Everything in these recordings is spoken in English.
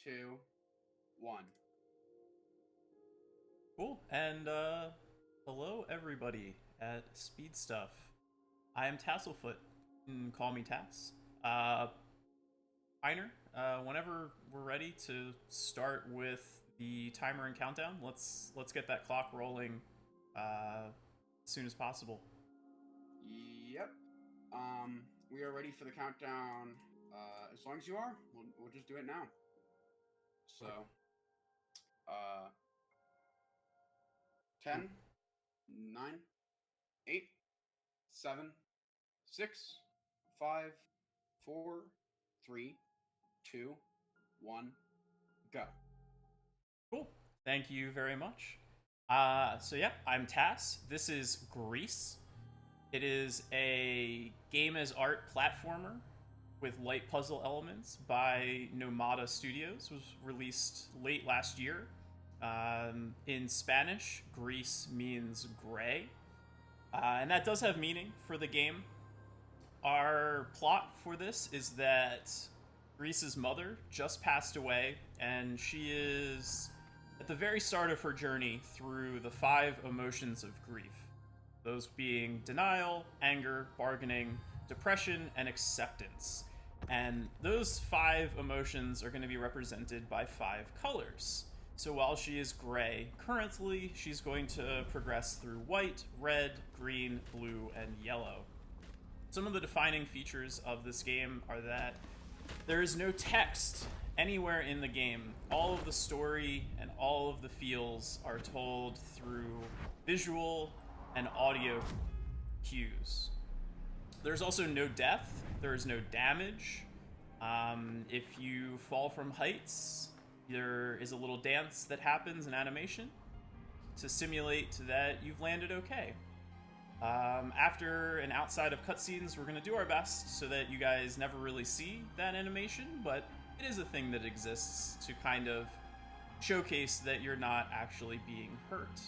2, 1. Cool. And hello everybody at Speed Stuff. I am Tasselfoot. You can call me Tass. Uh, Piner, whenever we're ready to start with the timer and countdown, let's get that clock rolling as soon as possible. Yep. We are ready for the countdown. As long as you are, we'll just do it now. So, uh, 10, 9, 8, 7, 6, 5, 4, 3, 2, 1, go. Cool. Thank you very much. So yeah, I'm Tass. This is GRIS. It is a game as art platformer with light puzzle elements by Nomada Studios. It was released late last year. In Spanish, gris means gray, and that does have meaning for the game. Our plot for this is that Gris's mother just passed away, and she is at the very start of her journey through the 5 emotions of grief. Those being denial, anger, bargaining, depression, and acceptance. And those 5 emotions are going to be represented by 5 colors. So while she is gray, currently she's going to progress through white, red, green, blue, and yellow. Some of the defining features of this game are that there is no text anywhere in the game. All of the story and all of the feels are told through visual and audio cues. There's also no death, there is no damage. If you fall from heights, there is a little dance that happens in animation to simulate that you've landed okay. After and outside of cutscenes, we're going to do our best so that you guys never really see that animation, but it is a thing that exists to kind of showcase that you're not actually being hurt.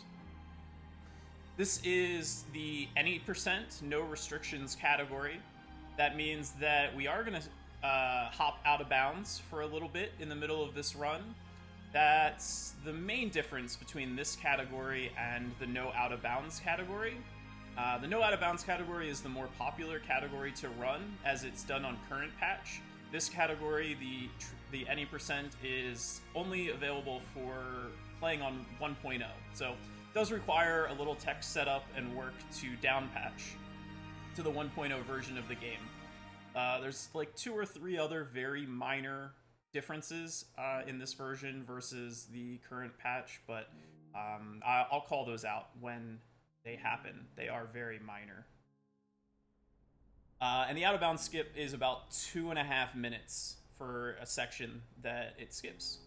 This is the any percent no restrictions category. That means that we are going to hop out of bounds for a little bit in the middle of this run. That's the main difference between this category and the no out of bounds category. The no out of bounds category is the more popular category to run as it's done on current patch. This category, the any percent, is only available for playing on 1.0. So it does require a little tech setup and work to down patch to the 1.0 version of the game. There's like 2 or 3 other very minor differences in this version versus the current patch, but I'll call those out when they happen. They are very minor. And the out of bounds skip is about 2.5 minutes for a section that it skips.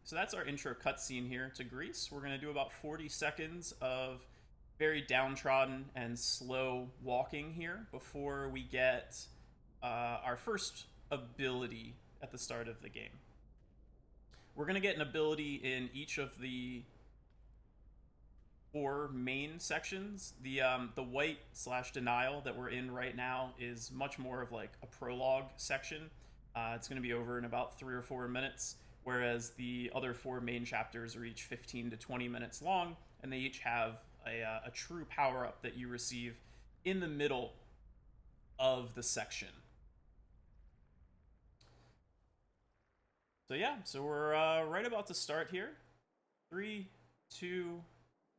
So that's our intro cutscene here to Greece. We're going to do about 40 seconds of very downtrodden and slow walking here before we get our first ability at the start of the game. We're going to get an ability in each of the 4 main sections. The white / denial that we're in right now is much more of like a prologue section. It's going to be over in about 3 or 4 minutes, whereas the other 4 main chapters are each 15 to 20 minutes long, and they each have a true power-up that you receive in the middle of the section. So yeah, so we're right about to start here. 3, 2,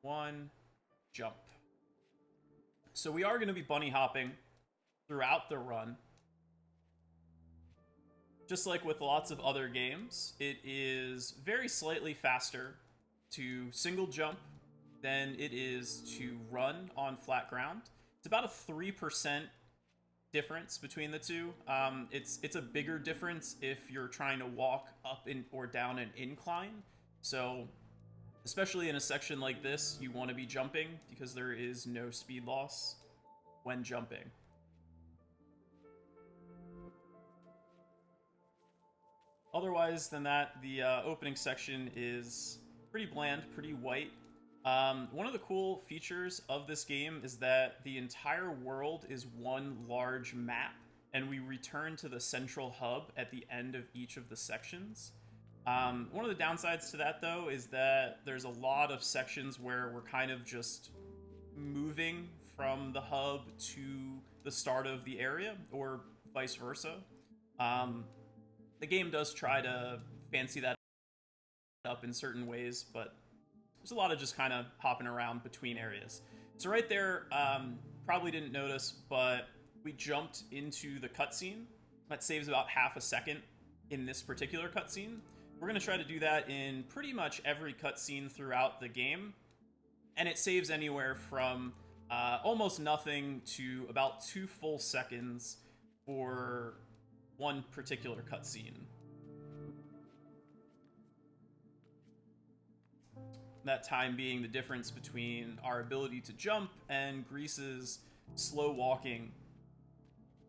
1, jump. So we are going to be bunny hopping throughout the run. Just like with lots of other games, it is very slightly faster to single jump than it is to run on flat ground. It's about a 3% difference between the two. It's a bigger difference if you're trying to walk up or down an incline. So especially in a section like this, you want to be jumping because there is no speed loss when jumping. Otherwise than that, the opening section is pretty bland, pretty white. One of the cool features of this game is that the entire world is one large map and we return to the central hub at the end of each of the sections. One of the downsides to that, though, is that there's a lot of sections where we're kind of just moving from the hub to the start of the area, or vice versa. The game does try to fancy that up in certain ways, but there's a lot of just kind of hopping around between areas. So right there, probably didn't notice, but we jumped into the cutscene. That saves about half a second in this particular cutscene. We're going to try to do that in pretty much every cutscene throughout the game, and it saves anywhere from almost nothing to about 2 full seconds for one particular cutscene. That time being the difference between our ability to jump and GRIS's slow walking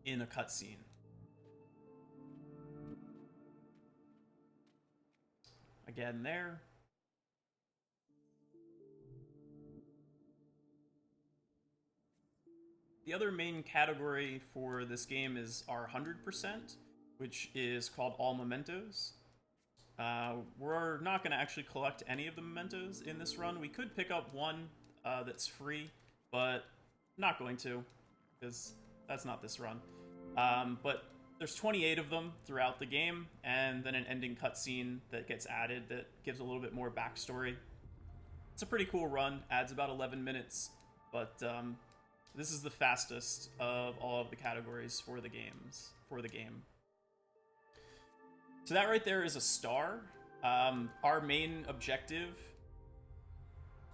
in a cutscene. Again there. The other main category for this game is our 100%, which is called All Mementos. We're not going to actually collect any of the mementos in this run. We could pick up one that's free, but not going to, because that's not this run. But there's 28 of them throughout the game, and then an ending cutscene that gets added that gives a little bit more backstory. It's a pretty cool run, adds about 11 minutes, but this is the fastest of all of the categories for the game. So that right there is a star. Our main objective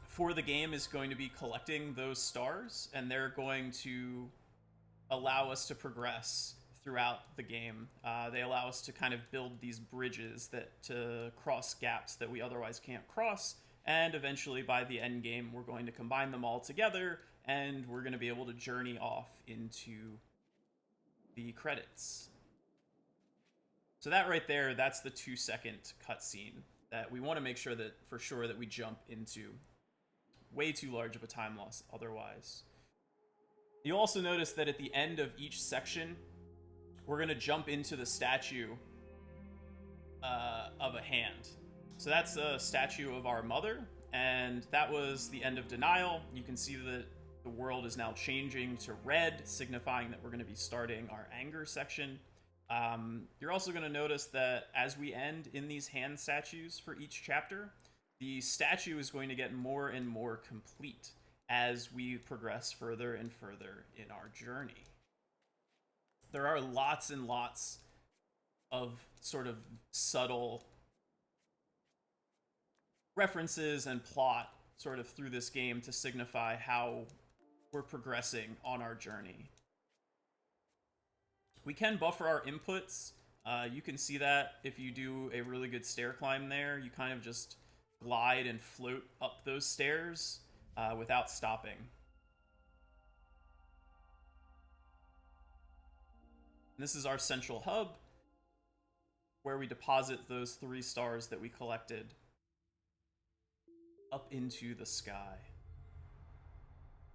for the game is going to be collecting those stars, and they're going to allow us to progress throughout the game. They allow us to kind of build these bridges to cross gaps that we otherwise can't cross, and eventually by the end game we're going to combine them all together, and we're going to be able to journey off into the credits. So that right there, that's the 2-second cutscene that we want to make sure that for sure that we jump into. Way too large of a time loss otherwise. You'll also notice that at the end of each section, we're going to jump into the statue of a hand. So that's a statue of our mother, and that was the end of Denial. You can see that the world is now changing to red, signifying that we're going to be starting our anger section. You're also going to notice that as we end in these hand statues for each chapter, the statue is going to get more and more complete as we progress further and further in our journey. There are lots and lots of sort of subtle references and plot sort of through this game to signify how we're progressing on our journey. We can buffer our inputs. You can see that if you do a really good stair climb there. You kind of just glide and float up those stairs without stopping. And this is our central hub, where we deposit those 3 stars that we collected up into the sky.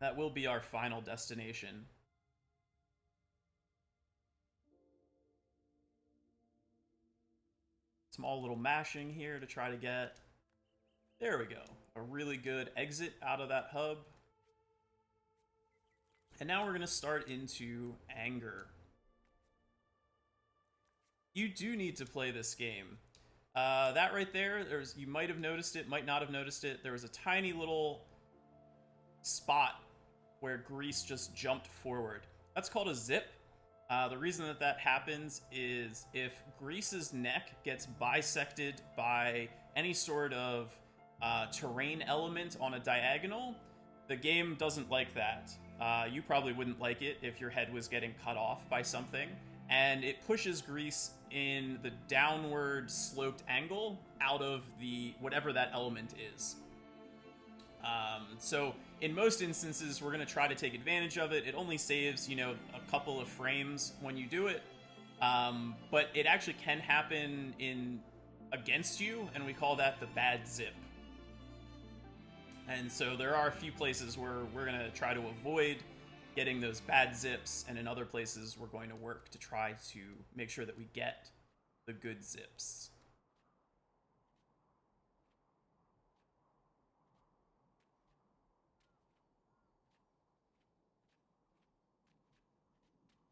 That will be our final destination. Small little mashing here to try to get, there we go, a really good exit out of that hub. And now we're going to start into Anger. You do need to play this game. That right there, you might have noticed it, might not have noticed it. There was a tiny little spot where GRIS just jumped forward. That's called a zip. The reason that happens is if GRIS's neck gets bisected by any sort of terrain element on a diagonal, the game doesn't like that. You probably wouldn't like it if your head was getting cut off by something, and it pushes GRIS in the downward sloped angle out of the whatever that element is. So in most instances, we're going to try to take advantage of it. It only saves, a couple of frames when you do it. But it actually can happen against you, and we call that the bad zip. And so there are a few places where we're going to try to avoid getting those bad zips, and in other places we're going to work to try to make sure that we get the good zips.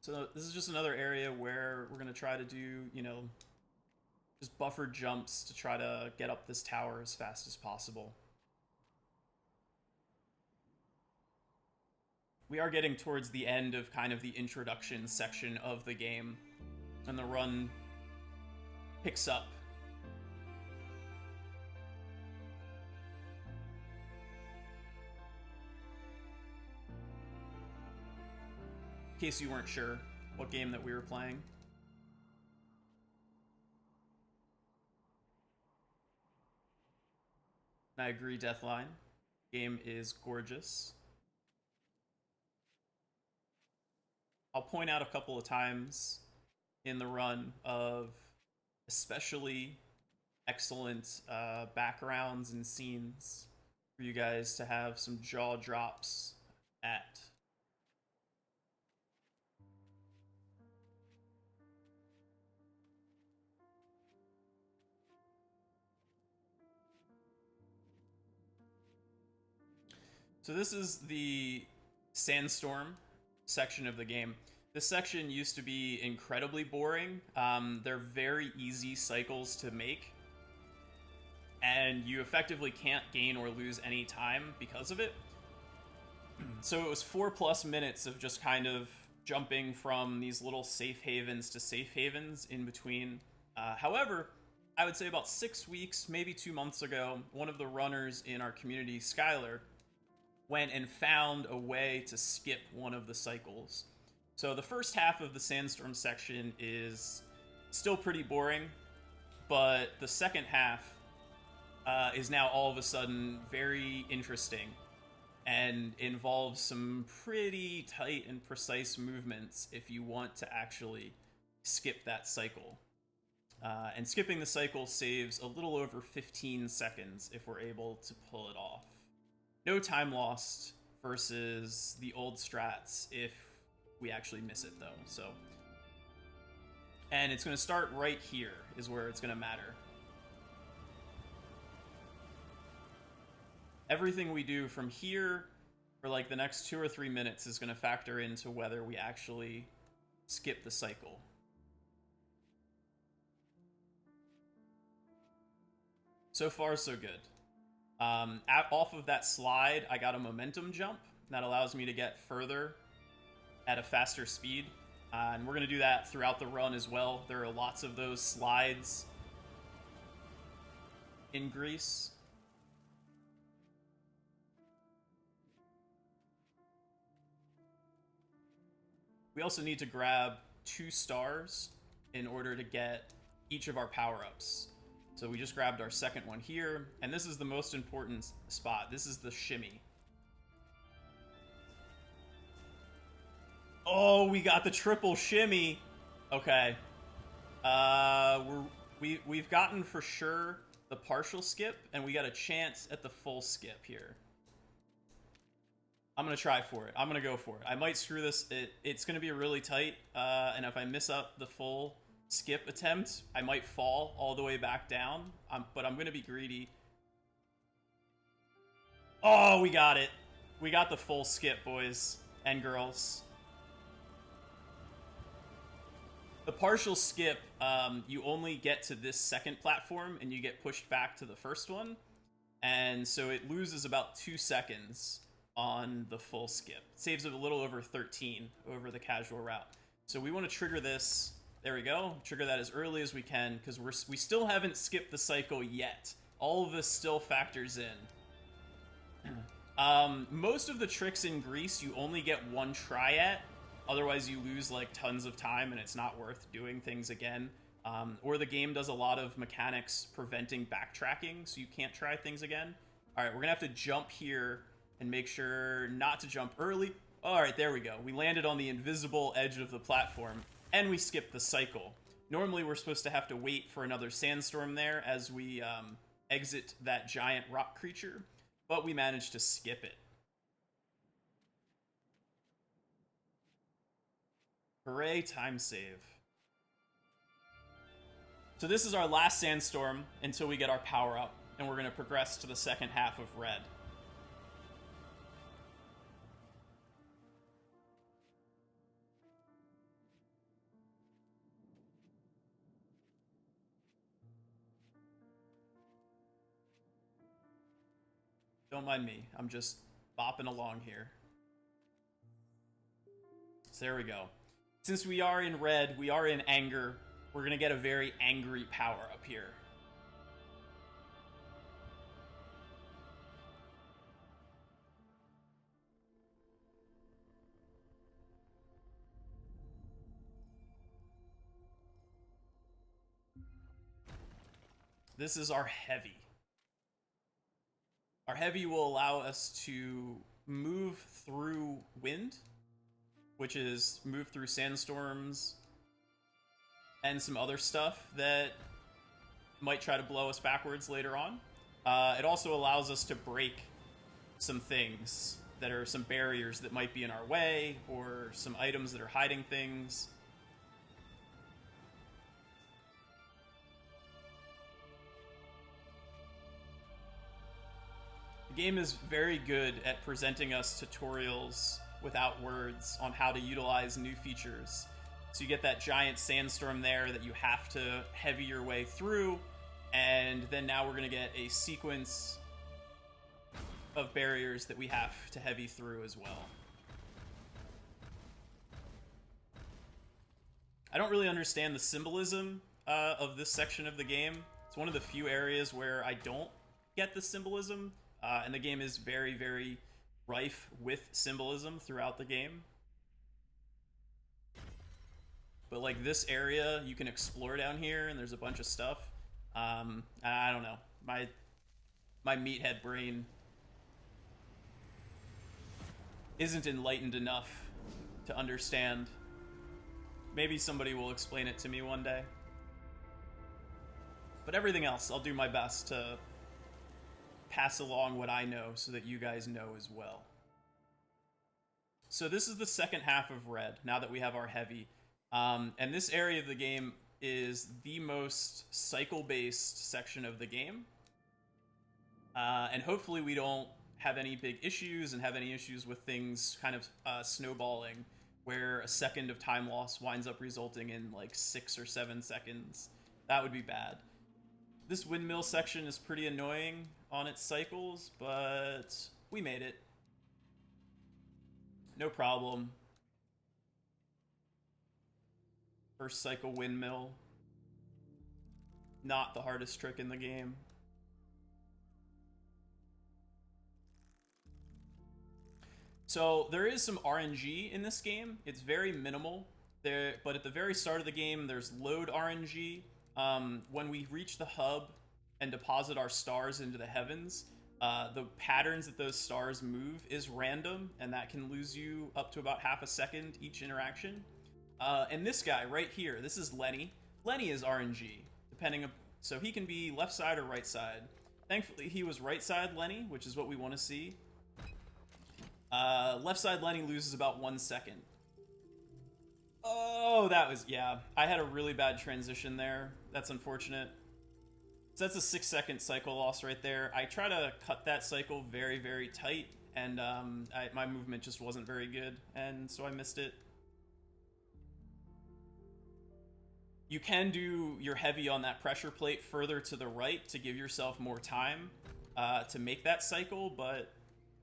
So this is just another area where we're going to try to do, you know, just buffered jumps to try to get up this tower as fast as possible. We are getting towards the end of kind of the introduction section of the game, and the run picks up. In case you weren't sure what game that we were playing. I agree, Deathline. Game is gorgeous. I'll point out a couple of times in the run of especially excellent backgrounds and scenes for you guys to have some jaw drops at. So this is the Sandstorm section of the game. This section used to be incredibly boring. They're very easy cycles to make, and you effectively can't gain or lose any time because of it. So it was 4+ minutes of just kind of jumping from these little safe havens to safe havens in between. However, I would say about 6 weeks, maybe 2 months ago, one of the runners in our community, Skylar, went and found a way to skip one of the cycles. So the first half of the Sandstorm section is still pretty boring, but the second half is now all of a sudden very interesting and involves some pretty tight and precise movements if you want to actually skip that cycle. And skipping the cycle saves a little over 15 seconds if we're able to pull it off. No time lost versus the old strats if we actually miss it, though. So, and it's going to start right here is where it's going to matter. Everything we do from here for like the next 2 or 3 minutes is going to factor into whether we actually skip the cycle. So far, so good. Off of that slide, I got a momentum jump that allows me to get further at a faster speed. And we're going to do that throughout the run as well. There are lots of those slides in GRIS. We also need to grab 2 stars in order to get each of our power-ups. So we just grabbed our second one here, and this is the most important spot. This is the shimmy. Oh, we got the triple shimmy. Okay. We've gotten for sure the partial skip, and we got a chance at the full skip here. I'm gonna try for it. I'm gonna go for it. I might screw this. It's gonna be really tight, and if I miss up the full skip attempt, I might fall all the way back down, but I'm gonna be greedy. Oh, we got it. We got the full skip, boys and girls. The partial skip, you only get to this second platform and you get pushed back to the first one, and so it loses about 2 seconds on the full skip. It saves it a little over 13 over the casual route. So we want to trigger this. There we go. Trigger that as early as we can, because we still haven't skipped the cycle yet. All of this still factors in. Most of the tricks in GRIS you only get one try at. Otherwise, you lose like tons of time, and it's not worth doing things again. Or the game does a lot of mechanics preventing backtracking, so you can't try things again. All right, we're gonna have to jump here and make sure not to jump early. All right, there we go. We landed on the invisible edge of the platform, and we skipped the cycle. Normally, we're supposed to have to wait for another sandstorm there as we exit that giant rock creature, but we managed to skip it. Hooray, time save. So this is our last sandstorm until we get our power up, and we're going to progress to the second half of red. Don't mind me, I'm just bopping along here. So there we go. Since we are in red, we are in anger, we're going to get a very angry power up here. This is our heavy. Our heavy will allow us to move through wind, which is move through sandstorms and some other stuff that might try to blow us backwards later on. It also allows us to break some things that are some barriers that might be in our way, or some items that are hiding things. The game is very good at presenting us tutorials without words on how to utilize new features. So you get that giant sandstorm there that you have to heavy your way through, and then now we're going to get a sequence of barriers that we have to heavy through as well. I don't really understand the symbolism of this section of the game. It's one of the few areas where I don't get the symbolism, and the game is very, very rife with symbolism throughout the game. But like this area, you can explore down here, and there's a bunch of stuff. I don't know. My meathead brain isn't enlightened enough to understand. Maybe somebody will explain it to me one day. But everything else, I'll do my best to pass along what I know so that you guys know as well. So this is the second half of red, now that we have our heavy. And this area of the game is the most cycle-based section of the game. And hopefully we don't have any big issues and have any issues with things kind of snowballing, where a second of time loss winds up resulting in like 6 or 7 seconds. That would be bad. This windmill section is pretty annoying on its cycles, but we made it. No problem. First cycle windmill. Not the hardest trick in the game. So there is some RNG in this game. It's very minimal, but at the very start of the game, there's load RNG. When we reach the hub and deposit our stars into the heavens, the patterns that those stars move is random, and that can lose you up to about half a second each interaction. And this guy right here, this is Lenny. Lenny is RNG, so he can be left side or right side. Thankfully, he was right side Lenny, which is what we want to see. Left side Lenny loses about 1 second. Oh, that was, yeah. I had a really bad transition there. That's unfortunate. So that's a 6-second cycle loss right there. I try to cut that cycle very, very tight, and my movement just wasn't very good, and so I missed it. You can do your heavy on that pressure plate further to the right to give yourself more time to make that cycle, but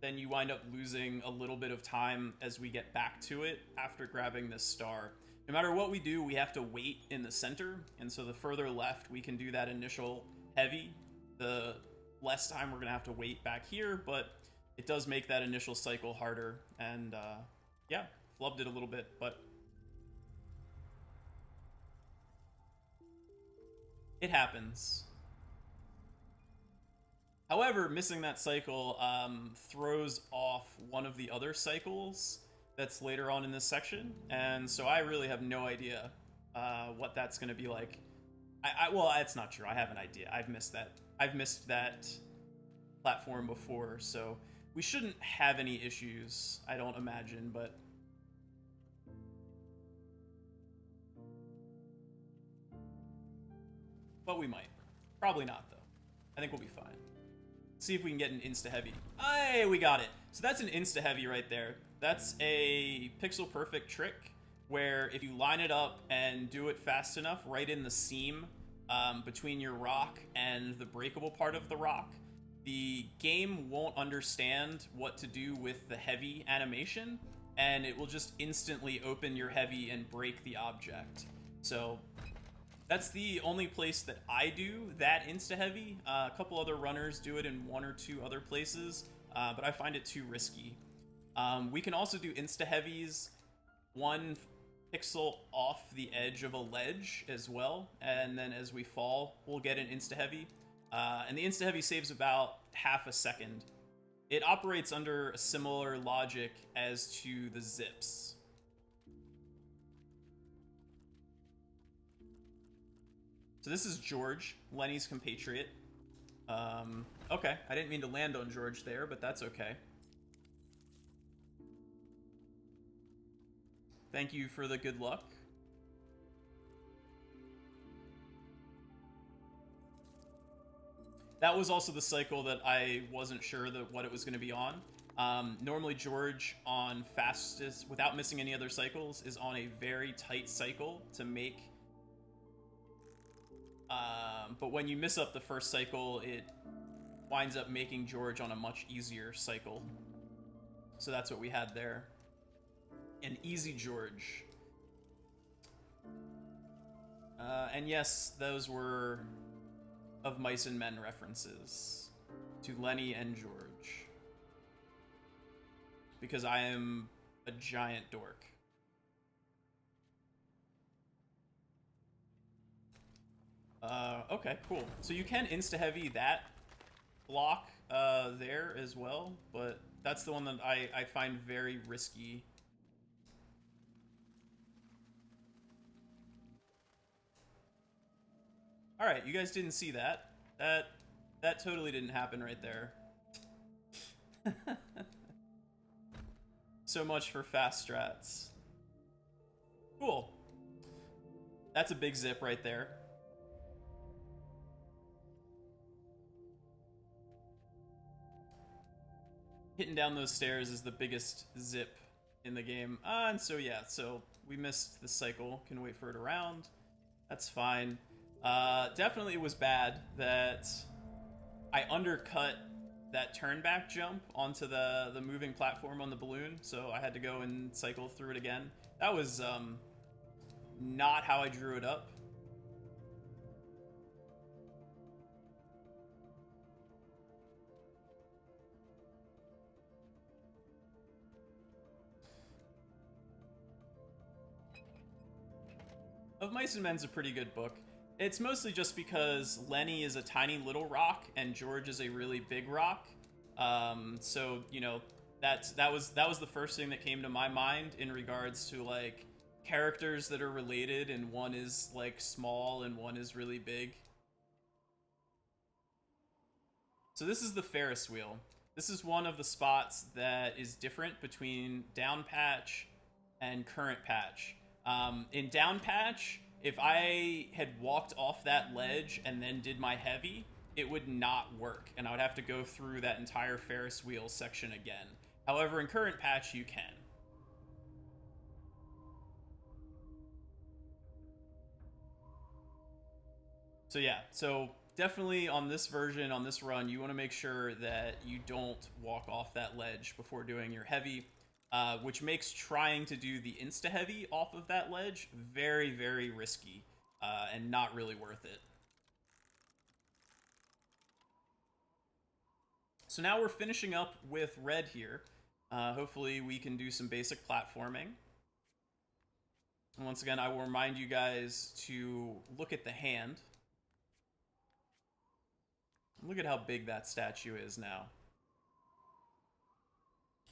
then you wind up losing a little bit of time as we get back to it after grabbing this star. No matter what we do, we have to wait in the center, and so the further left we can do that initial heavy, the less time we're gonna have to wait back here, but it does make that initial cycle harder, and yeah, flubbed it a little bit, but it happens. However, missing that cycle throws off one of the other cycles that's later on in this section, and so I really have no idea what that's going to be like. Well, it's not true. I have an idea. I've missed that platform before, so we shouldn't have any issues, I don't imagine, but but we might. Probably not, though. I think we'll be fine. Let's see if we can get an insta-heavy. Hey, we got it. So that's an insta-heavy right there. That's a pixel-perfect trick where if you line it up and do it fast enough right in the seam between your rock and the breakable part of the rock, the game won't understand what to do with the heavy animation, and it will just instantly open your heavy and break the object. So that's the only place that I do that insta-heavy. A couple other runners do it in 1 or 2 other places, but I find it too risky. We can also do insta-heavies 1 pixel off the edge of a ledge as well, and then as we fall, we'll get an insta-heavy. And the insta-heavy saves about half a second. It operates under a similar logic as to the zips. So this is George, Lenny's compatriot. Okay, I didn't mean to land on George there, but that's okay. Thank you for the good luck. That was also the cycle that I wasn't sure what it was going to be on. Normally George on fastest, without missing any other cycles, is on a very tight cycle to make. But when you miss up the first cycle, it winds up making George on a much easier cycle. So that's what we had there. An easy George. And yes, those were Of Mice and Men references to Lenny and George. Because I am a giant dork. Okay, cool. So you can insta-heavy that block there as well, but that's the one that I find very risky. Alright, you guys didn't see that. That totally didn't happen right there. So much for fast strats. Cool. That's a big zip right there. Hitting down those stairs is the biggest zip in the game. And so yeah, so we missed the cycle. Can wait for it around. That's fine. Definitely it was bad that I undercut that turn back jump onto the moving platform on the balloon, so I had to go and cycle through it again. That was not how I drew it up. Of Mice and Men's a pretty good book. It's mostly just because Lenny is a tiny little rock and George is a really big rock. So, you know, that was the first thing that came to my mind in regards to like characters that are related and one is like small and one is really big. So this is the Ferris wheel. This is one of the spots that is different between down patch and current patch. In down patch, if I had walked off that ledge and then did my heavy, it would not work, and I would have to go through that entire Ferris wheel section again. However, in current patch, you can. So yeah, so definitely on this version, on this run, you want to make sure that you don't walk off that ledge before doing your heavy. Which makes trying to do the insta-heavy off of that ledge very, very risky and not really worth it. So now we're finishing up with red here. Hopefully we can do some basic platforming. And once again, I will remind you guys to look at the hand. Look at how big that statue is now.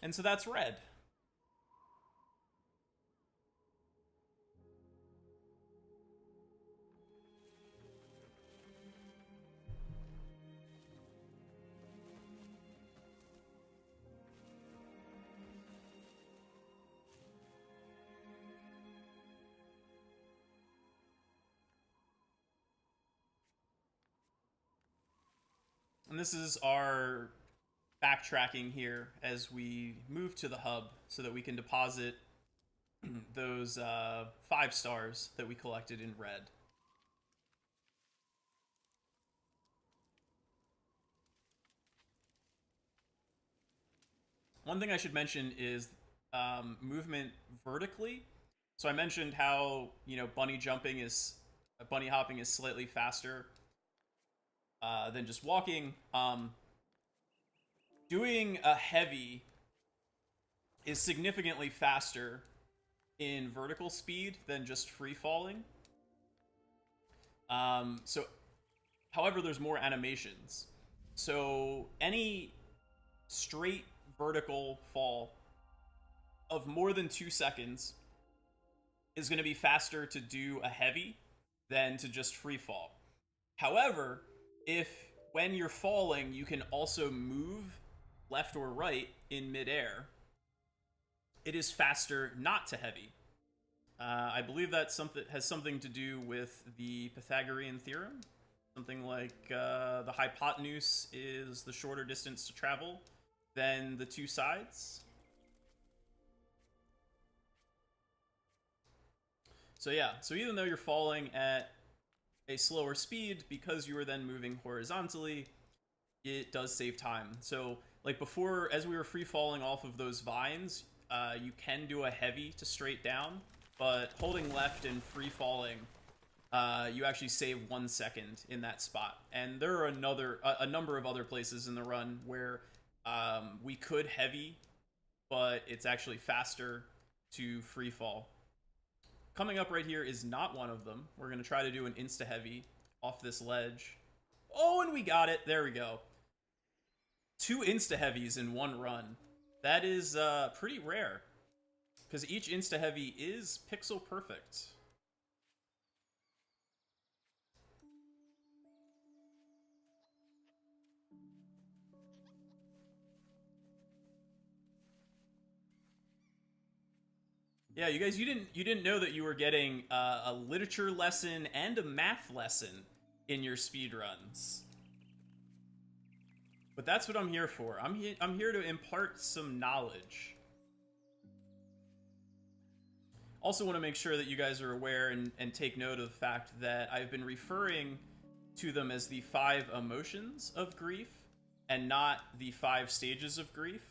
And so that's red. And this is our backtracking here as we move to the hub so that we can deposit those 5 stars that we collected in red. One thing I should mention is movement vertically. So I mentioned how, you know, bunny hopping is slightly faster than just walking. Doing a heavy is significantly faster in vertical speed than just free falling. However, there's more animations. So any straight vertical fall of more than 2 seconds is going to be faster to do a heavy than to just free fall. However, if when you're falling you can also move left or right in midair, it is faster not to heavy. I believe that has something to do with the Pythagorean theorem. Something like the hypotenuse is the shorter distance to travel than the 2 sides. So yeah, so even though you're falling at a slower speed, because you are then moving horizontally, it does save time. So like before, as we were free falling off of those vines, you can do a heavy to straight down, but holding left and free falling, you actually save 1 second in that spot. And there are a number of other places in the run where we could heavy, but it's actually faster to free fall. Coming up right here is not one of them. We're going to try to do an insta-heavy off this ledge. Oh, and we got it. There we go. 2 insta-heavies in one run. That is pretty rare, because each insta-heavy is pixel perfect. Yeah, you guys, you didn't know that you were getting a literature lesson and a math lesson in your speedruns. But that's what I'm here for. I'm here to impart some knowledge. Also want to make sure that you guys are aware and take note of the fact that I've been referring to them as the 5 emotions of grief and not the 5 stages of grief.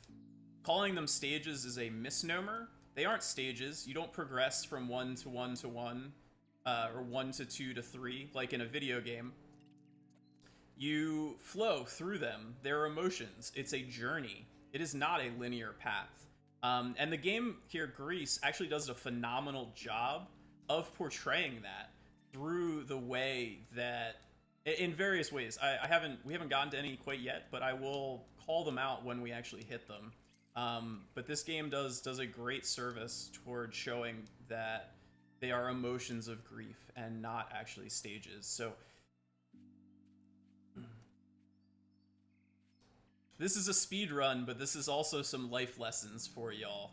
Calling them stages is a misnomer. They aren't stages. You don't progress from 1 to 1 to 1, or 1 to 2 to 3, like in a video game. You flow through them. They're emotions. It's a journey. It is not a linear path. And the game here, GRIS, actually does a phenomenal job of portraying that through the way that, in various ways. We haven't gotten to any quite yet, but I will call them out when we actually hit them. But this game does a great service toward showing that they are emotions of grief and not actually stages. So this is a speed run, but this is also some life lessons for y'all.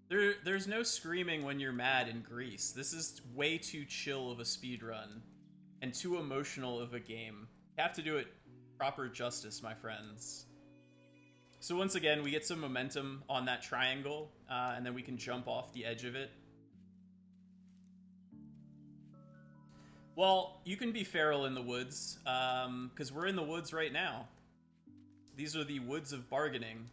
There's no screaming when you're mad in GRIS. This is way too chill of a speed run and too emotional of a game. You have to do it proper justice, my friends. So once again, we get some momentum on that triangle, and then we can jump off the edge of it. Well, you can be feral in the woods, because we're in the woods right now. These are the woods of bargaining.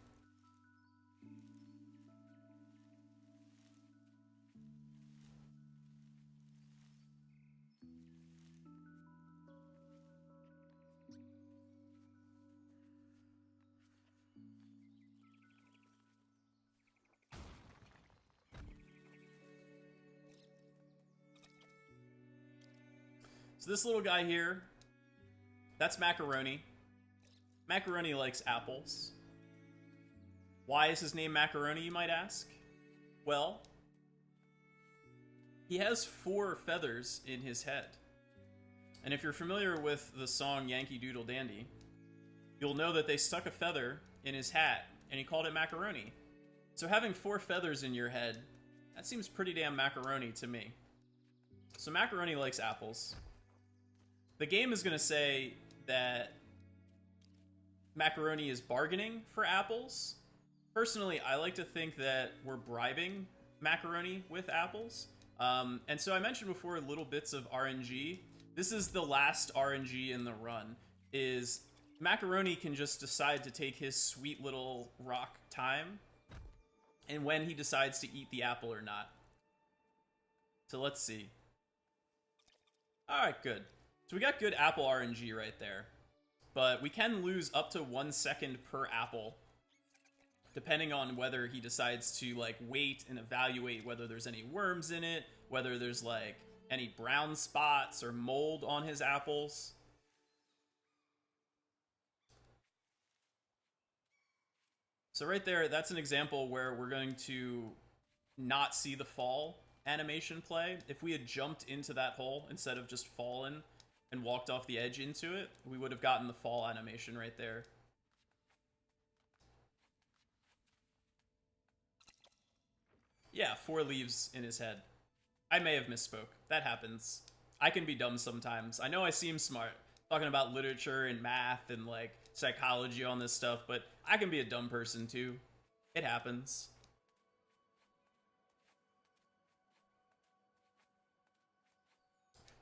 So this little guy here, that's Macaroni. Macaroni likes apples. Why is his name Macaroni, you might ask? Well, he has 4 feathers in his head. And if you're familiar with the song Yankee Doodle Dandy, you'll know that they stuck a feather in his hat, and he called it Macaroni. So having 4 feathers in your head, that seems pretty damn macaroni to me. So Macaroni likes apples. The game is going to say that Macaroni is bargaining for apples. Personally, I like to think that we're bribing Macaroni with apples. And so I mentioned before little bits of RNG. This is the last RNG in the run. Is Macaroni can just decide to take his sweet little rock time, and when he decides to eat the apple or not. So let's see. Alright, good. So we got good apple RNG right there. But we can lose up to 1 second per apple, depending on whether he decides to like wait and evaluate whether there's any worms in it, whether there's like any brown spots or mold on his apples. So right there, that's an example where we're going to not see the fall animation play. If we had jumped into that hole instead of just fallen and walked off the edge into it, we would have gotten the fall animation right there. Yeah, 4 leaves in his head. I may have misspoke. That happens. I can be dumb sometimes. I know I seem smart talking about literature and math and like psychology on this stuff, but I can be a dumb person too. It happens.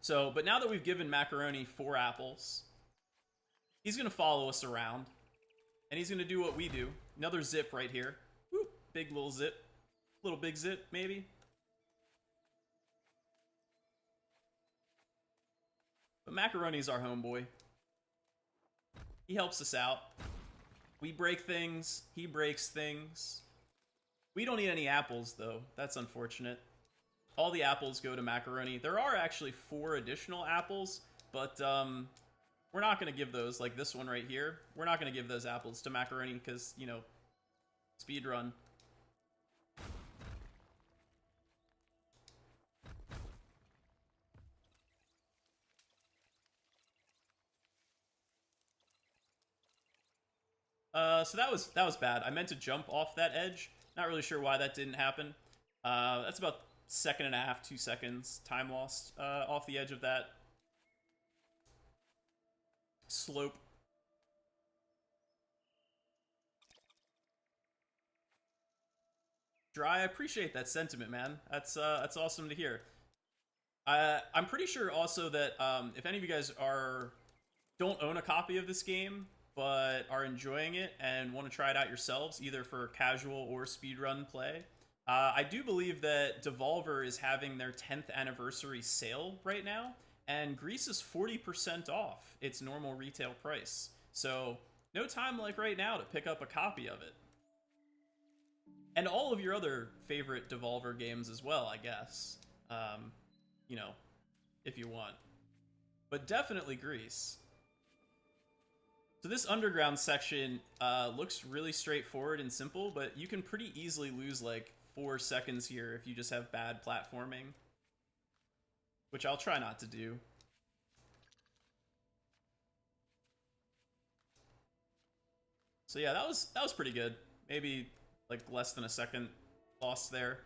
So, but now that we've given Macaroni 4 apples, he's going to follow us around, and he's going to do what we do. Another zip right here. Whoop, big little zip. Little big zip, maybe. But Macaroni's our homeboy. He helps us out. We break things, he breaks things. We don't need any apples, though. That's unfortunate. All the apples go to Macaroni. There are actually 4 additional apples, but we're not going to give those, like this one right here. We're not going to give those apples to Macaroni because, you know, speedrun. So that was bad. I meant to jump off that edge. Not really sure why that didn't happen. That's about 1.5, 2 seconds time lost off the edge of that slope. Dry, I appreciate that sentiment, man. That's awesome to hear. I'm pretty sure also that if any of you guys don't own a copy of this game, but are enjoying it and want to try it out yourselves, either for casual or speedrun play, I do believe that Devolver is having their 10th anniversary sale right now, and GRIS is 40% off its normal retail price. So no time like right now to pick up a copy of it. And all of your other favorite Devolver games as well, I guess. You know, if you want. But definitely GRIS. So this underground section looks really straightforward and simple, but you can pretty easily lose like 4 seconds here if you just have bad platforming, which I'll try not to do. So yeah, that was pretty good. Maybe like less than a second lost there.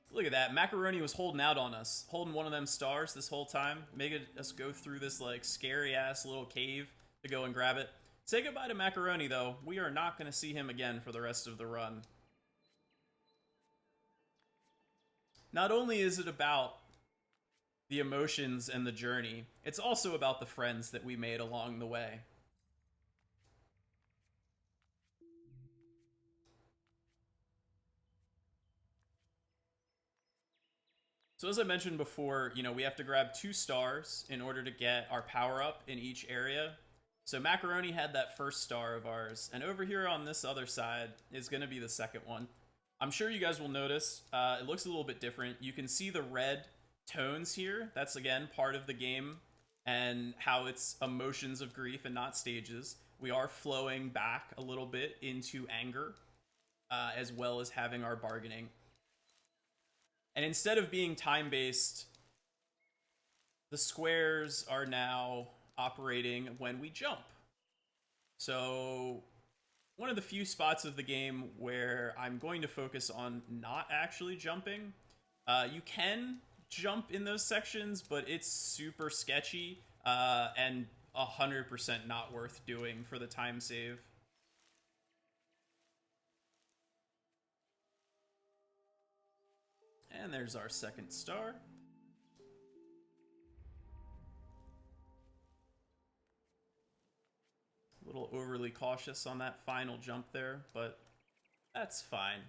Look at that. Macaroni was holding out on us, holding one of them stars this whole time, making us go through this like scary ass little cave to go and grab it. Say goodbye to Macaroni though. We are not going to see him again for the rest of the run. Not only is it about the emotions and the journey, it's also about the friends that we made along the way. So as I mentioned before, you know, we have to grab 2 stars in order to get our power up in each area. So Macaroni had that first star of ours, and over here on this other side is going to be the second one. I'm sure you guys will notice it looks a little bit different. You can see the red tones here. That's again part of the game and how it's emotions of grief and not stages. We are flowing back a little bit into anger, as well as having our bargaining. And instead of being time-based, the squares are now operating when we jump. So one of the few spots of the game where I'm going to focus on not actually jumping. You can jump in those sections, but it's super sketchy and 100% not worth doing for the time save. And there's our second star. A little overly cautious on that final jump there, but that's fine.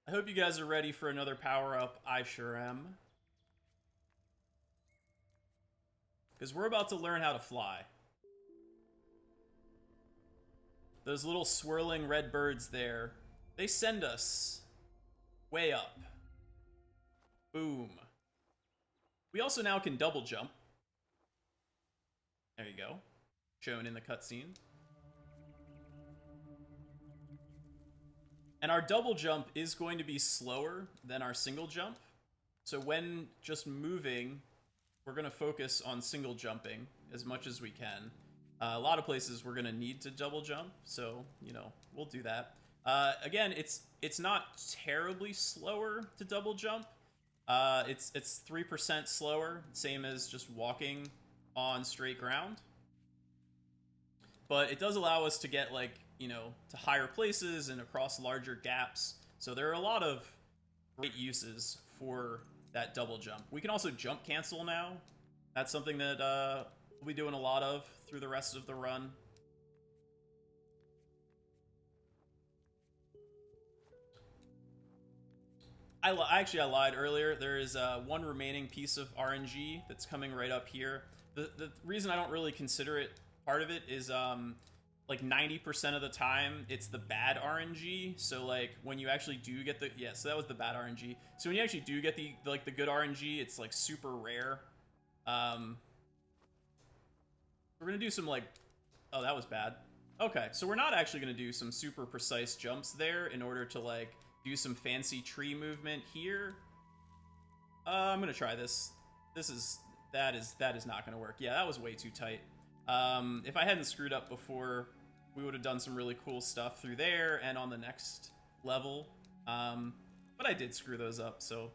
I hope you guys are ready for another power-up. I sure am. Because we're about to learn how to fly. Those little swirling red birds there, they send us way up. Boom. We also now can double jump. There you go. Shown in the cutscene. And our double jump is going to be slower than our single jump. So when just moving, we're going to focus on single jumping as much as we can. A lot of places we're going to need to double jump, so, you know, we'll do that. Again, it's not terribly slower to double jump. It's 3% slower, same as just walking on straight ground. But it does allow us to get, like, you know, to higher places and across larger gaps. So there are a lot of great uses for that double jump. We can also jump cancel now. That's something that we'll be doing a lot of through the rest of the run. I lied earlier. There is one remaining piece of RNG that's coming right up here. The reason I don't really consider it part of it is like 90% of the time it's the bad RNG. So like when you actually do get the so that was the bad RNG. So when you actually do get the good RNG, it's like super rare. We're gonna do some like, oh, that was bad. Okay, so we're not actually gonna do some super precise jumps there in order to like do some fancy tree movement here. I'm gonna try this. That is not gonna work. Yeah, that was way too tight. If I hadn't screwed up before, we would have done some really cool stuff through there and on the next level. But I did screw those up, so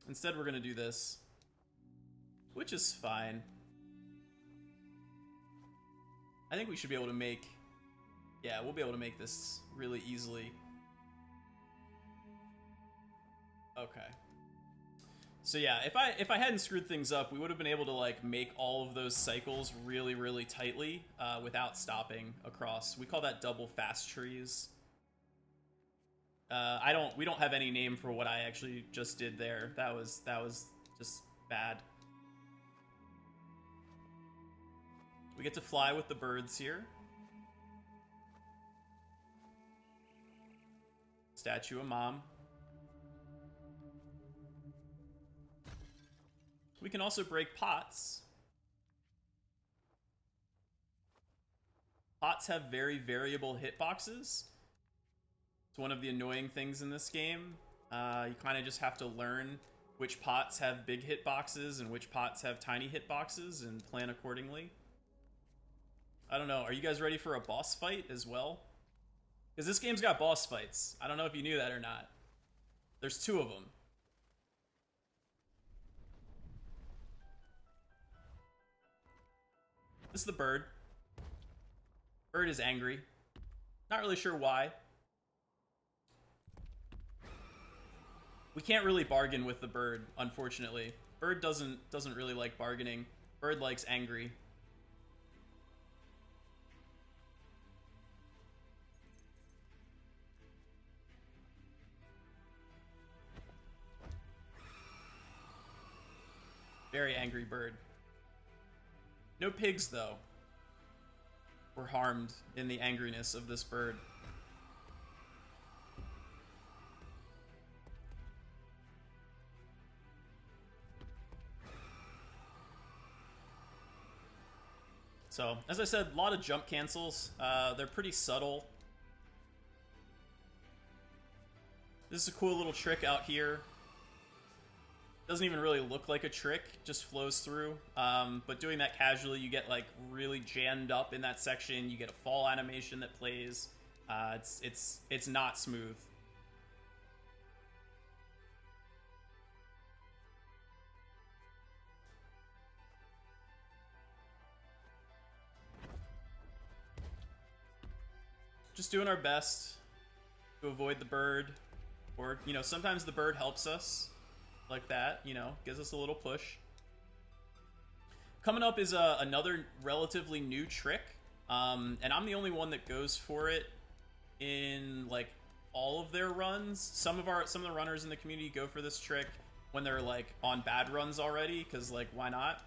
instead we're gonna do this, which is fine. I think we should be able to make, yeah, we'll be able to make this really easily. Okay. So yeah, if I hadn't screwed things up, we would have been able to like make all of those cycles really, really tightly without stopping across. We call that double fast trees. We don't have any name for what I actually just did there. That was just bad. We get to fly with the birds here. Statue of Mom. We can also break pots. Pots have very variable hitboxes. It's one of the annoying things in this game. You kind of just have to learn which pots have big hitboxes and which pots have tiny hitboxes and plan accordingly. I don't know. Are you guys ready for a boss fight as well? Because this game's got boss fights. I don't know if you knew that or not. There's 2 of them. This is the bird. Bird is angry. Not really sure why. We can't really bargain with the bird, unfortunately. Bird doesn't really like bargaining. Bird likes angry. Very angry bird. No pigs, though, were harmed in the angriness of this bird. So, as I said, a lot of jump cancels. They're pretty subtle. This is a cool little trick out here. Doesn't even really look like a trick, just flows through. But doing that casually, you get like really jammed up in that section. You get a fall animation that plays. It's not smooth. Just doing our best to avoid the bird, or you know, sometimes the bird helps us, like that. You know, gives us a little push. Coming up is another relatively new trick, and I'm the only one that goes for it in like all of their runs. Some of the runners in the community go for this trick when they're like on bad runs already, because like why not?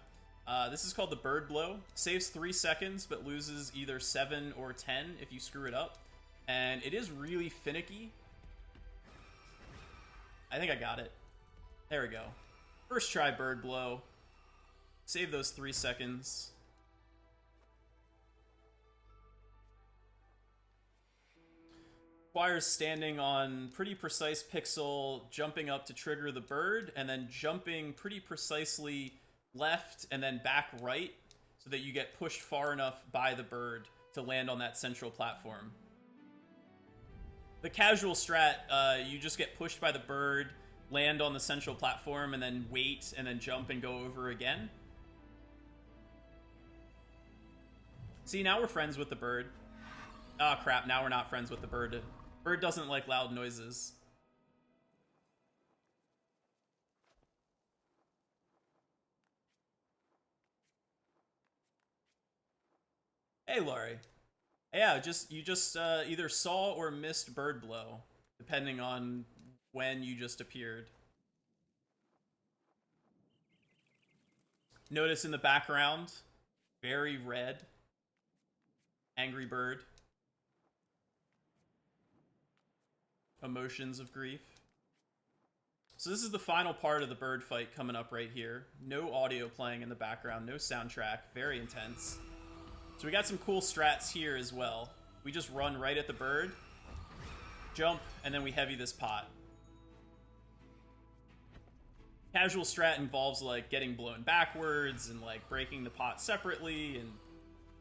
This is called the bird blow. Saves 3 seconds, but loses either 7 or 10 if you screw it up. And it is really finicky. I think I got it. There we go. First try bird blow. Save those 3 seconds. Requires standing on pretty precise pixel, jumping up to trigger the bird, and then jumping pretty precisely left and then back right so that you get pushed far enough by the bird to land on that central platform. The casual strat, you just get pushed by the bird, land on the central platform, and then wait, and then jump and go over again. See, now we're friends with the bird. Oh crap, now we're not friends with the bird. Bird doesn't like loud noises. Hey, Laurie. Yeah, you just either saw or missed bird blow, depending on when you just appeared. Notice in the background, very red. Angry bird. Emotions of grief. So this is the final part of the bird fight coming up right here. No audio playing in the background, no soundtrack, very intense. So we got some cool strats here as well. We just run right at the bird, jump, and then we heavy this pot. Casual strat involves like getting blown backwards and like breaking the pot separately, and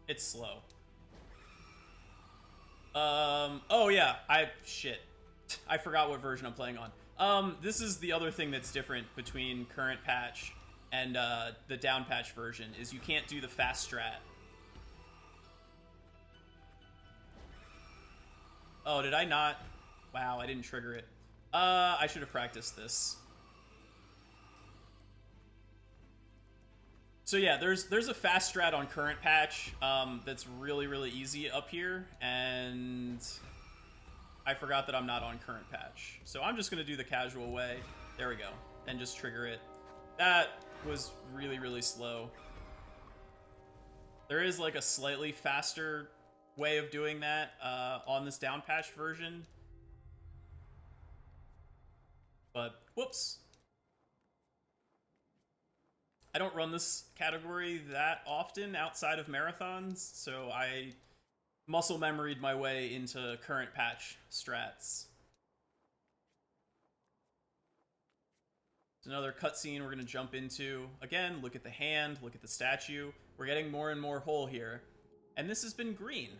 it's slow. Oh yeah, shit. I forgot what version I'm playing on. This is the other thing that's different between current patch and the down patch version, is you can't do the fast strat. Oh, did I not? Wow, I didn't trigger it. I should have practiced this. So yeah, there's a fast strat on current patch that's really, really easy up here, and I forgot that I'm not on current patch. So I'm just going to do the casual way. There we go. And just trigger it. That was really, really slow. There is like a slightly faster way of doing that on this down patch version. But, whoops. I don't run this category that often outside of marathons, so I muscle memoried my way into current patch strats. There's another cutscene we're going to jump into. Again, look at the hand, look at the statue. We're getting more and more whole here. And this has been green.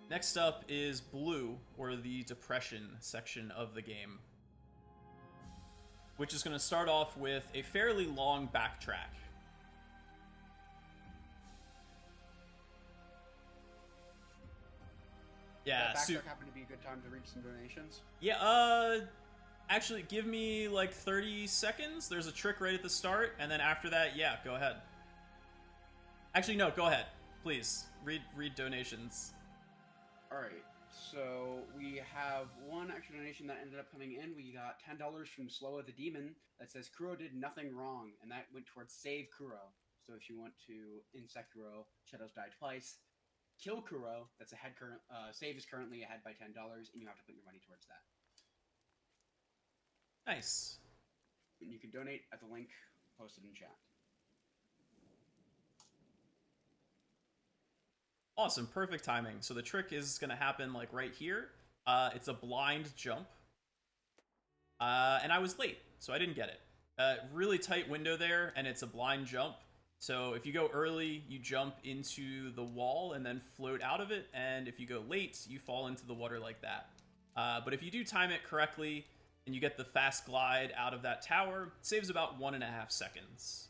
Next up is blue, or the depression section of the game, which is going to start off with a fairly long backtrack. Yeah, that backtrack happened to be a good time to read some donations. Yeah, actually, give me like 30 seconds. There's a trick right at the start, and then after that, yeah, go ahead. Actually, no, go ahead. Please, read donations. Alright, so we have one extra donation that ended up coming in. We got $10 from Slowa the Demon that says Kuro did nothing wrong, and that went towards Save Kuro. So if you want to insect Kuro, Shadows Die Twice, kill Kuro, that's ahead save is currently ahead by $10, and you have to put your money towards that. Nice. And you can donate at the link posted in chat. Awesome, perfect timing. So the trick is going to happen like right here. It's a blind jump. And I was late, so I didn't get it. Really tight window there, and it's a blind jump. So if you go early, you jump into the wall and then float out of it. And if you go late, you fall into the water like that. But if you do time it correctly and you get the fast glide out of that tower, it saves about 1.5 seconds.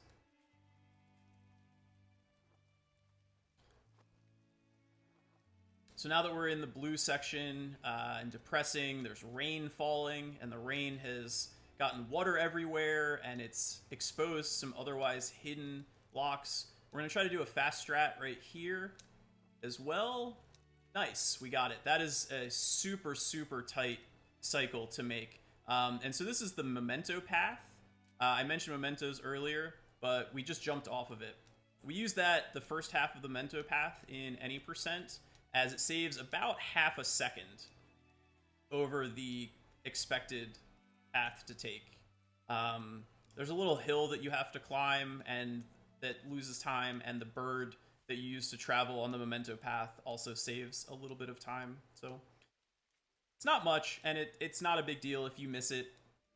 So now that we're in the blue section and depressing, there's rain falling, and the rain has gotten water everywhere, and it's exposed some otherwise hidden blocks. We're going to try to do a fast strat right here as well. Nice, we got it. That is a super, super tight cycle to make. And so this is the memento path. I mentioned mementos earlier, but we just jumped off of it. We use that the first half of the memento path in any percent, as it saves about 0.5 second over the expected path to take. There's a little hill that you have to climb and that loses time, and the bird that you use to travel on the memento path also saves a little bit of time. So it's not much, and it's not a big deal if you miss it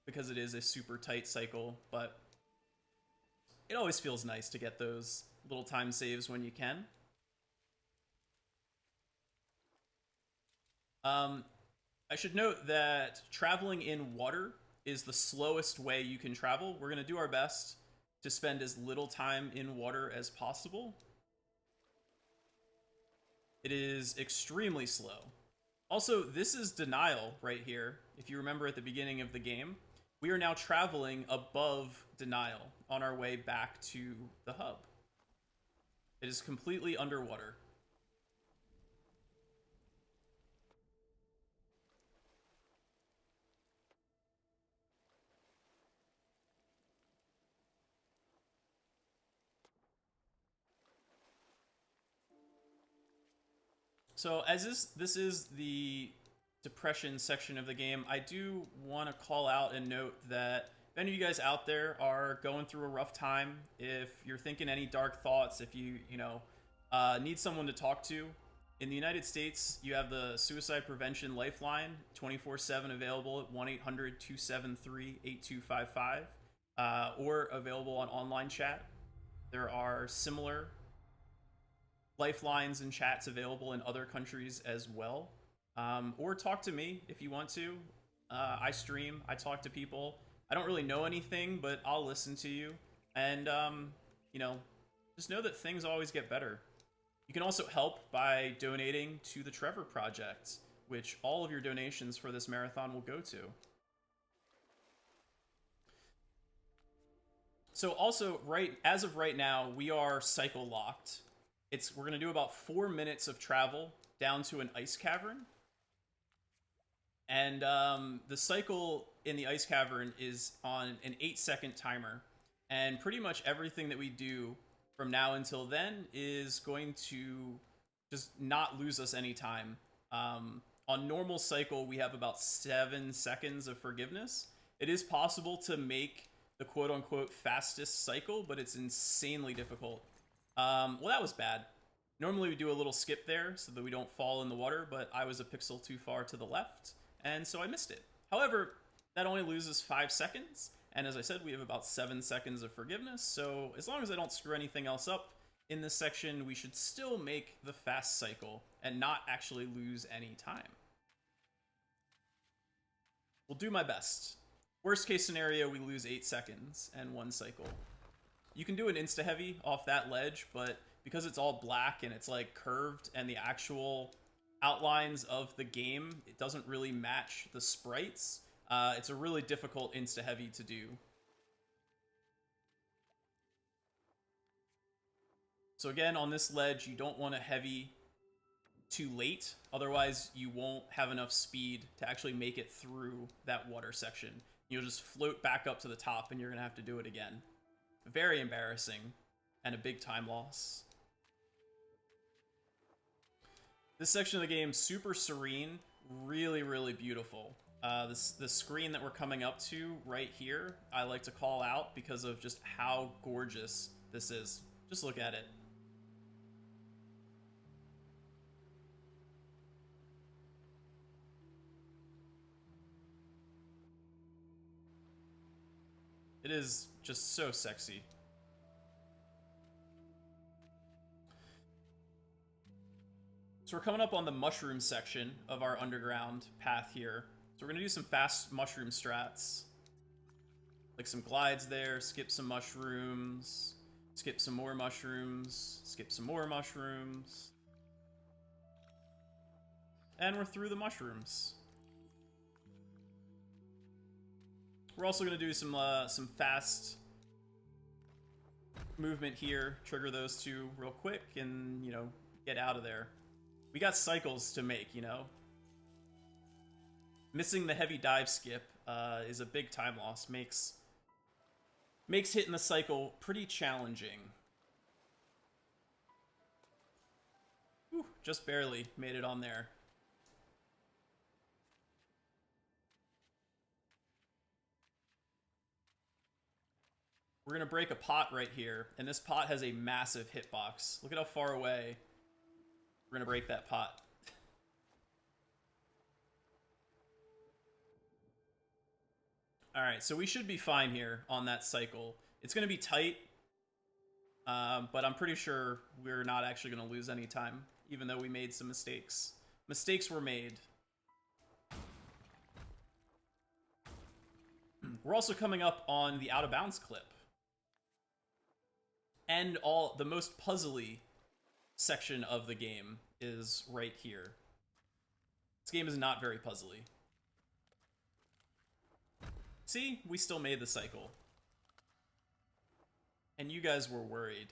because it is a super tight cycle, but it always feels nice to get those little time saves when you can. I should note that traveling in water is the slowest way you can travel. We're going to do our best to spend as little time in water as possible. It is extremely slow. Also, this is denial right here. If you remember at the beginning of the game, we are now traveling above denial on our way back to the hub. It is completely underwater. So as this is the depression section of the game, I do want to call out and note that if any of you guys out there are going through a rough time, if you're thinking any dark thoughts, if you need someone to talk to, in the United States, you have the Suicide Prevention Lifeline, 24/7 available at 1-800-273-8255, or available on online chat. There are similar lifelines and chats available in other countries as well. Or talk to me if you want to. I stream, I talk to people. I don't really know anything, but I'll listen to you. And, just know that things always get better. You can also help by donating to the Trevor Project, which all of your donations for this marathon will go to. So also, as of right now, we are cycle locked. We're going to do about 4 minutes of travel down to an ice cavern. And the cycle in the ice cavern is on an 8-second timer. And pretty much everything that we do from now until then is going to just not lose us any time. On normal cycle, we have about 7 seconds of forgiveness. It is possible to make the quote-unquote fastest cycle, but it's insanely difficult. Well, that was bad. Normally we do a little skip there so that we don't fall in the water, but I was a pixel too far to the left, and so I missed it. However, that only loses 5 seconds, and as I said, we have about 7 seconds of forgiveness, so as long as I don't screw anything else up in this section, we should still make the fast cycle and not actually lose any time. We'll do my best. Worst case scenario, we lose 8 seconds and 1 cycle. You can do an insta-heavy off that ledge, but because it's all black and it's like curved and the actual outlines of the game, it doesn't really match the sprites. It's a really difficult insta-heavy to do. So again, on this ledge, you don't want to heavy too late. Otherwise, you won't have enough speed to actually make it through that water section. You'll just float back up to the top and you're going to have to do it again. Very embarrassing and a big time loss. This section of the game, super serene, really, really beautiful. The screen that we're coming up to right here, I like to call out because of just how gorgeous this is. Just look at it. It is just so sexy. So we're coming up on the mushroom section of our underground path here. So we're going to do some fast mushroom strats. Like some glides there, skip some mushrooms, skip some more mushrooms, skip some more mushrooms. And we're through the mushrooms. We're also going to do some fast movement here, trigger those two real quick, and, you know, get out of there. We got cycles to make, you know? Missing the heavy dive skip is a big time loss. Makes hitting the cycle pretty challenging. Whew, just barely made it on there. We're going to break a pot right here, and this pot has a massive hitbox. Look at how far away we're going to break that pot. Alright, so we should be fine here on that cycle. It's going to be tight, but I'm pretty sure we're not actually going to lose any time, even though we made some mistakes. Mistakes were made. We're also coming up on the out of bounds clip. And the most puzzly section of the game is right here. This game is not very puzzly. See, we still made the cycle. And you guys were worried.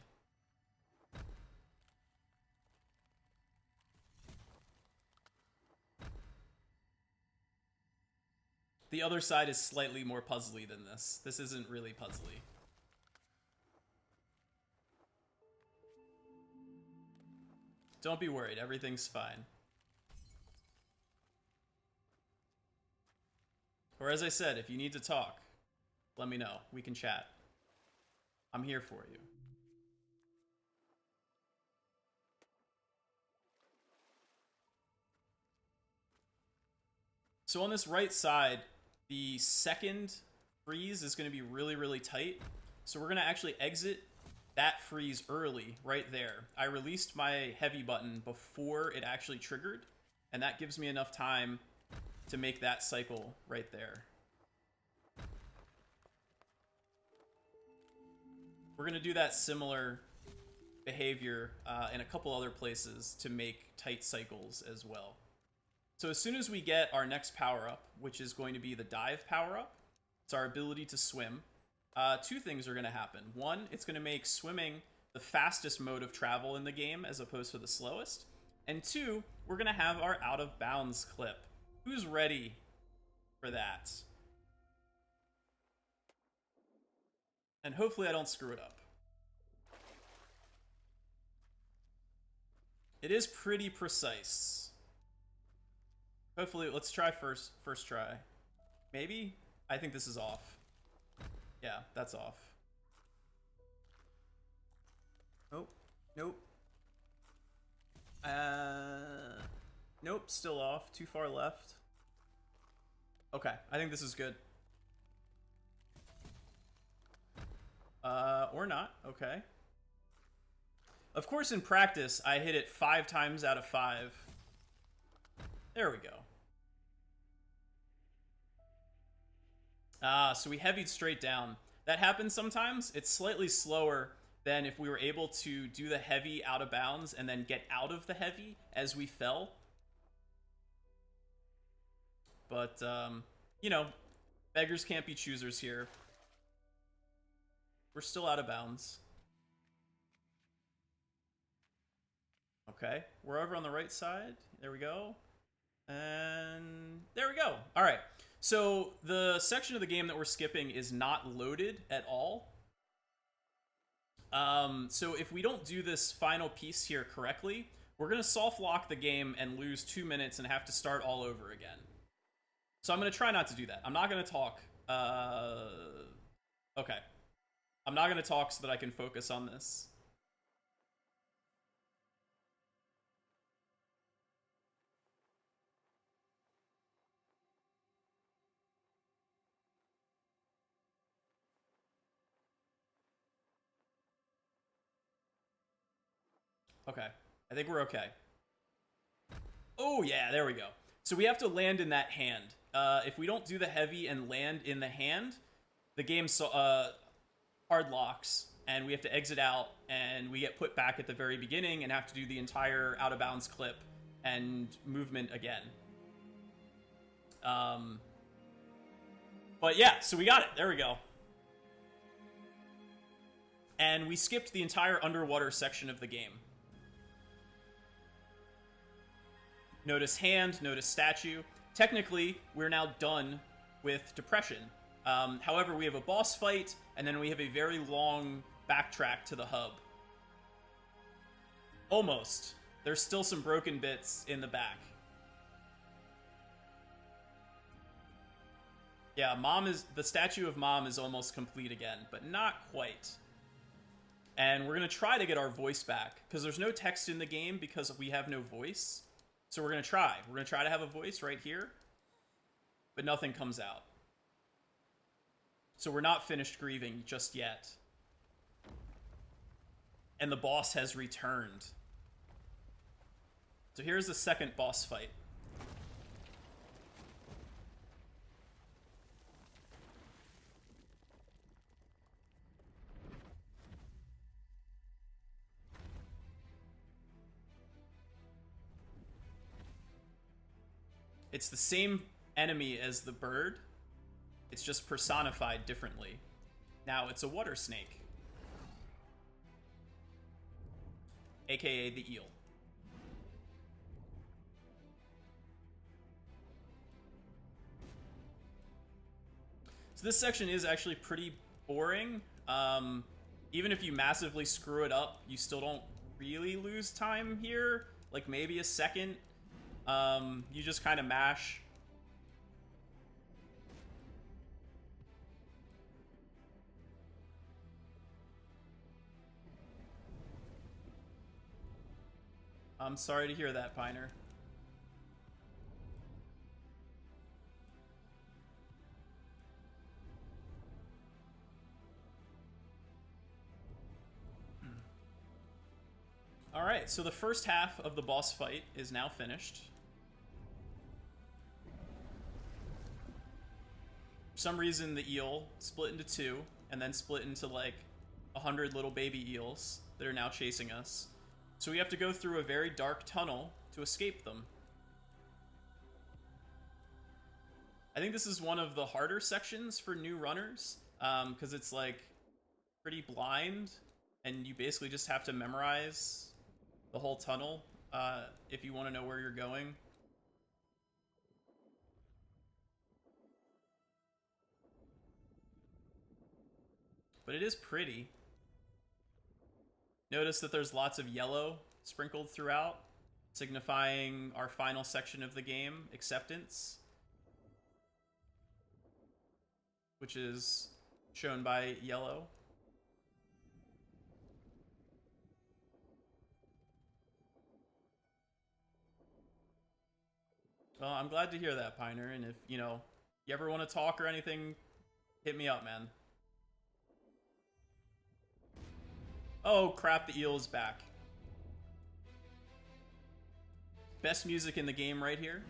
The other side is slightly more puzzly than this. This isn't really puzzly. Don't be worried, everything's fine. Or as I said, if you need to talk, let me know. We can chat. I'm here for you. So on this right side, the second freeze is going to be really, really tight. So we're going to actually exit that freeze early right there. I released my heavy button before it actually triggered, and that gives me enough time to make that cycle right there. We're going to do that similar behavior in a couple other places to make tight cycles as well. So as soon as we get our next power-up, which is going to be the dive power-up, it's our ability to swim, two things are going to happen. One, it's going to make swimming the fastest mode of travel in the game as opposed to the slowest. And two, we're going to have our out-of-bounds clip. Who's ready for that? And hopefully I don't screw it up. It is pretty precise. Hopefully, let's try first try. Maybe? I think this is off. Yeah, that's off. Nope. Nope. Nope, still off. Too far left. Okay, I think this is good. Or not. Okay. Of course, in practice, I hit it 5 times out of 5. There we go. So we heavied straight down. That happens sometimes. It's slightly slower than if we were able to do the heavy out of bounds and then get out of the heavy as we fell. But, you know, beggars can't be choosers here. We're still out of bounds. Okay, we're over on the right side. There we go. And there we go. All right. So the section of the game that we're skipping is not loaded at all. So if we don't do this final piece here correctly, we're going to soft lock the game and lose 2 minutes and have to start all over again. So I'm going to try not to do that. I'm not going to talk. Okay. I'm not going to talk so that I can focus on this. Okay. I think we're okay. Oh, yeah, there we go. So we have to land in that hand. If we don't do the heavy and land in the hand, the game hard locks, and we have to exit out, and we get put back at the very beginning and have to do the entire out-of-bounds clip and movement again. But yeah, so we got it. There we go. And we skipped the entire underwater section of the game. Notice hand, notice statue. Technically, we're now done with Depression. However, we have a boss fight, and then we have a very long backtrack to the hub. Almost. There's still some broken bits in the back. Yeah, the statue of Mom is almost complete again, but not quite. And we're going to try to get our voice back, because there's no text in the game because we have no voice. So we're going to try. We're going to try to have a voice right here, but nothing comes out. So we're not finished grieving just yet. And the boss has returned. So here's the second boss fight. It's the same enemy as the bird. It's just personified differently. Now it's a water snake. AKA the eel. So this section is actually pretty boring. Even if you massively screw it up, you still don't really lose time here. Like maybe a second. You just kind of mash. I'm sorry to hear that, Piner. Alright, so the first half of the boss fight is now finished. For some reason, the eel split into two, and then split into like 100 little baby eels that are now chasing us. So we have to go through a very dark tunnel to escape them. I think this is one of the harder sections for new runners, because it's like pretty blind, and you basically just have to memorize the whole tunnel if you want to know where you're going. But it is pretty. Notice that there's lots of yellow sprinkled throughout, signifying our final section of the game, Acceptance, which is shown by yellow. Well, I'm glad to hear that, Piner, and if, you ever want to talk or anything, hit me up, man. Oh, crap, the eel is back. Best music in the game right here.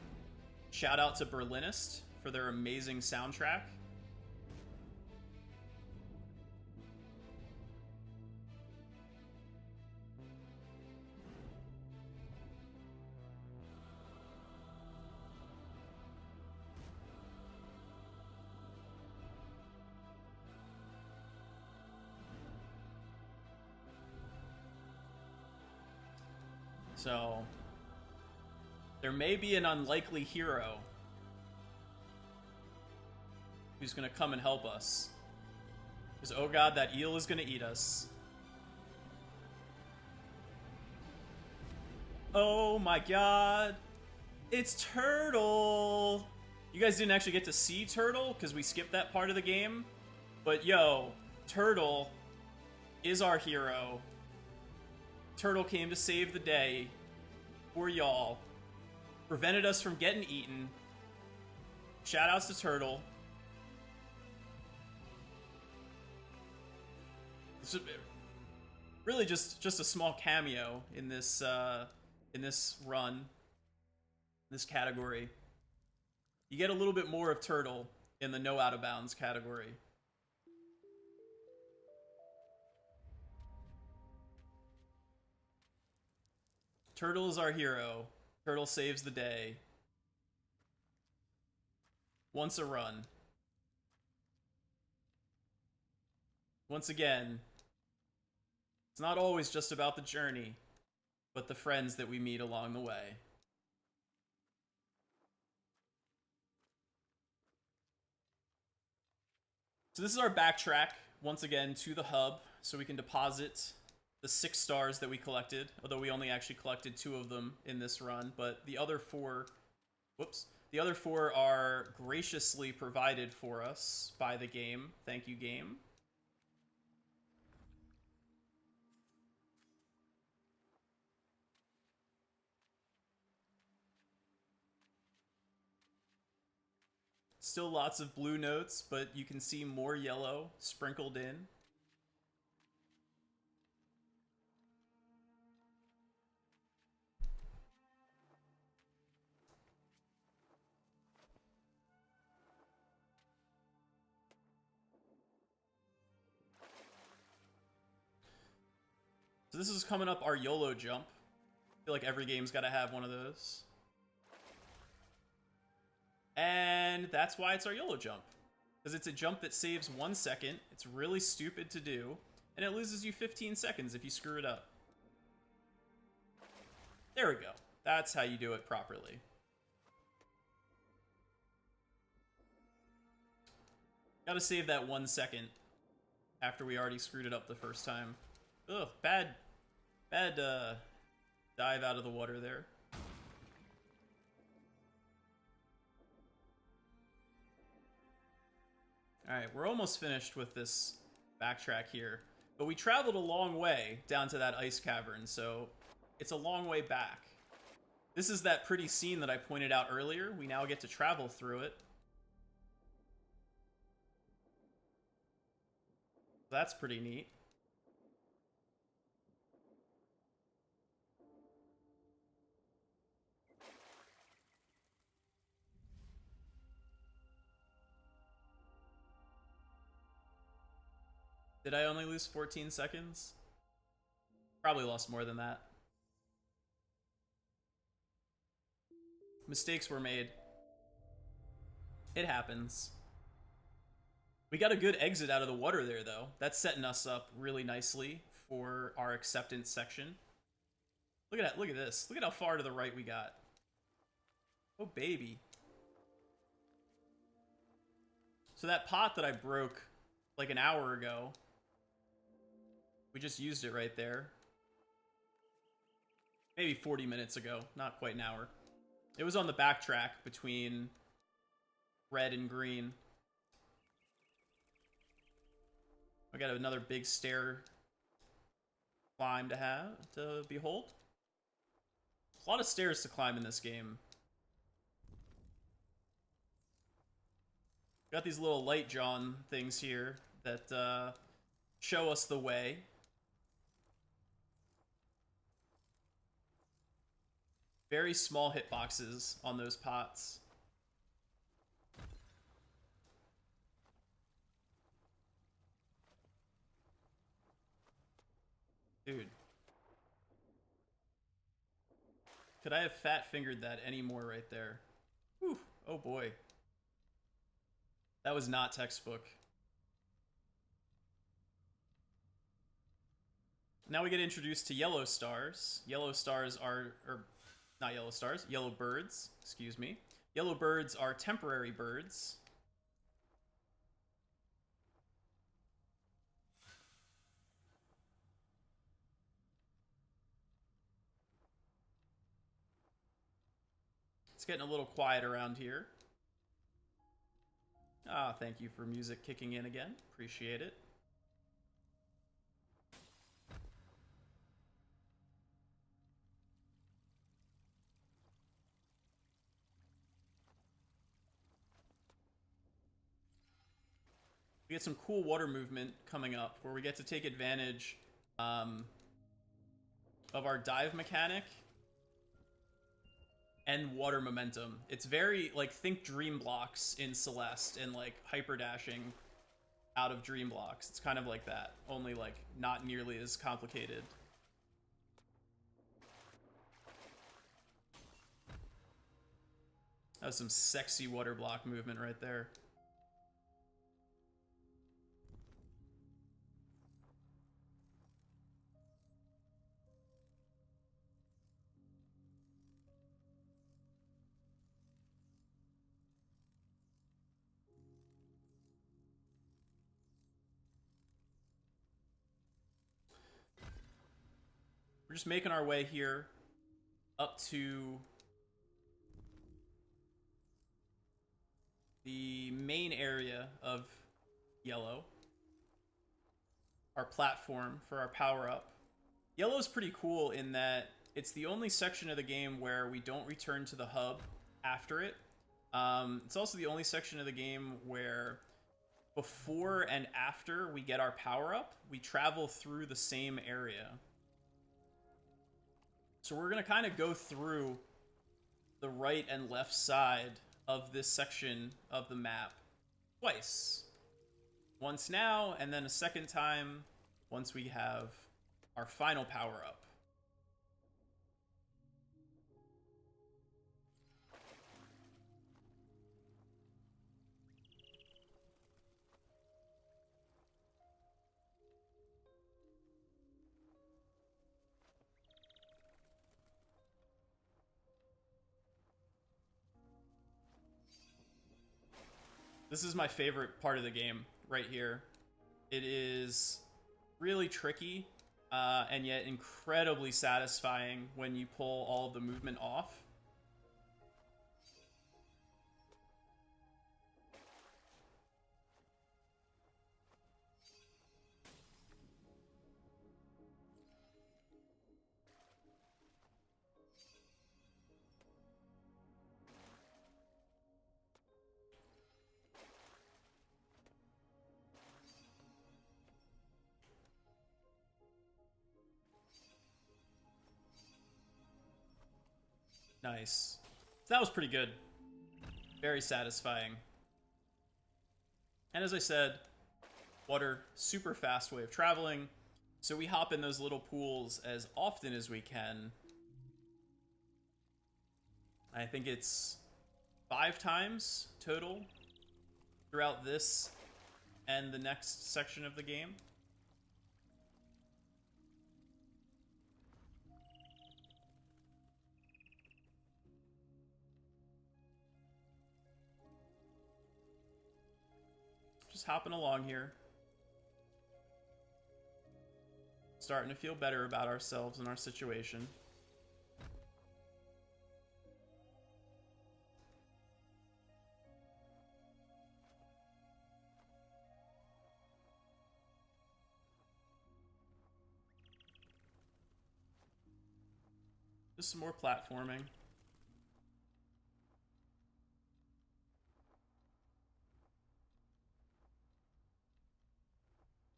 Shout out to Berlinist for their amazing soundtrack. So, there may be an unlikely hero who's going to come and help us. Because, oh god, that eel is going to eat us. Oh my god. It's Turtle! You guys didn't actually get to see Turtle, because we skipped that part of the game. But yo, Turtle is our hero. Turtle came to save the day for y'all. Prevented us from getting eaten. Shoutouts to Turtle. really just a small cameo in this run, this category. You get a little bit more of Turtle in the no out of bounds category. Turtle is our hero. Turtle saves the day. Once a run. Once again, it's not always just about the journey, but the friends that we meet along the way. So this is our backtrack, once again, to the hub, so we can deposit the 6 stars that we collected, although we only actually collected 2 of them in this run, but the other 4, the other 4 are graciously provided for us by the game. Thank you, game. Still lots of blue notes, but you can see more yellow sprinkled in. So this is coming up our YOLO jump. I feel like every game's got to have one of those. And that's why it's our YOLO jump. Because it's a jump that saves 1 second. It's really stupid to do. And it loses you 15 seconds if you screw it up. There we go. That's how you do it properly. Gotta save that 1 second after we already screwed it up the first time. Ugh, bad dive out of the water there. Alright, we're almost finished with this backtrack here. But we traveled a long way down to that ice cavern, so it's a long way back. This is that pretty scene that I pointed out earlier. We now get to travel through it. That's pretty neat. Did I only lose 14 seconds? Probably lost more than that. Mistakes were made. It happens. We got a good exit out of the water there, though. That's setting us up really nicely for our acceptance section. Look at that. Look at this. Look at how far to the right we got. Oh, baby. So that pot that I broke like an hour ago, we just used it right there. Maybe 40 minutes ago. Not quite an hour. It was on the backtrack between red and green. I got another big stair climb to behold. A lot of stairs to climb in this game. Got these little light John things here that show us the way. Very small hitboxes on those pots. Dude. Could I have fat fingered that any more right there? Whew. Oh boy. That was not textbook. Now we get introduced to yellow stars. Yellow stars are, or not yellow stars, yellow birds, excuse me. Yellow birds are temporary birds. It's getting a little quiet around here. Ah, thank you for music kicking in again. Appreciate it. We get some cool water movement coming up where we get to take advantage of our dive mechanic and water momentum. It's very, like, think Dream Blocks in Celeste and, like, hyper dashing out of Dream Blocks. It's kind of like that, only, like, not nearly as complicated. That was some sexy water block movement right there. We're just making our way here up to the main area of yellow. Our platform for our power-up. Yellow's pretty cool in that it's the only section of the game where we don't return to the hub after it. It's also the only section of the game where before and after we get our power-up, we travel through the same area. So we're going to kind of go through the right and left side of this section of the map twice. Once now, and then a second time once we have our final power-up. This is my favorite part of the game right here. It is really tricky and yet incredibly satisfying when you pull all of the movement off. Nice. So that was pretty good. Very satisfying. And as I said, water, super fast way of traveling. So we hop in those little pools as often as we can. I think it's 5 times total throughout this and the next section of the game. Just hopping along here. Starting to feel better about ourselves and our situation. Just some more platforming.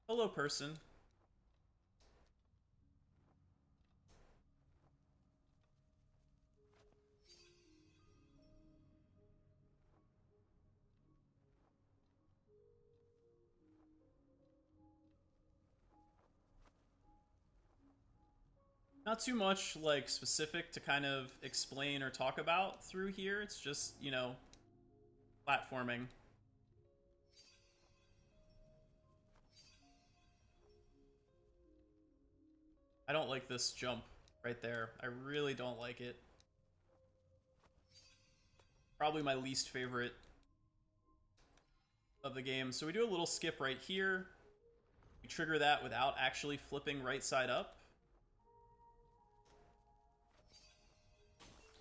Hello, person. Not too much, like, specific to kind of explain or talk about through here. It's just, you know, platforming. I don't like this jump right there. I really don't like it. Probably my least favorite of the game. So we do a little skip right here. We trigger that without actually flipping right side up.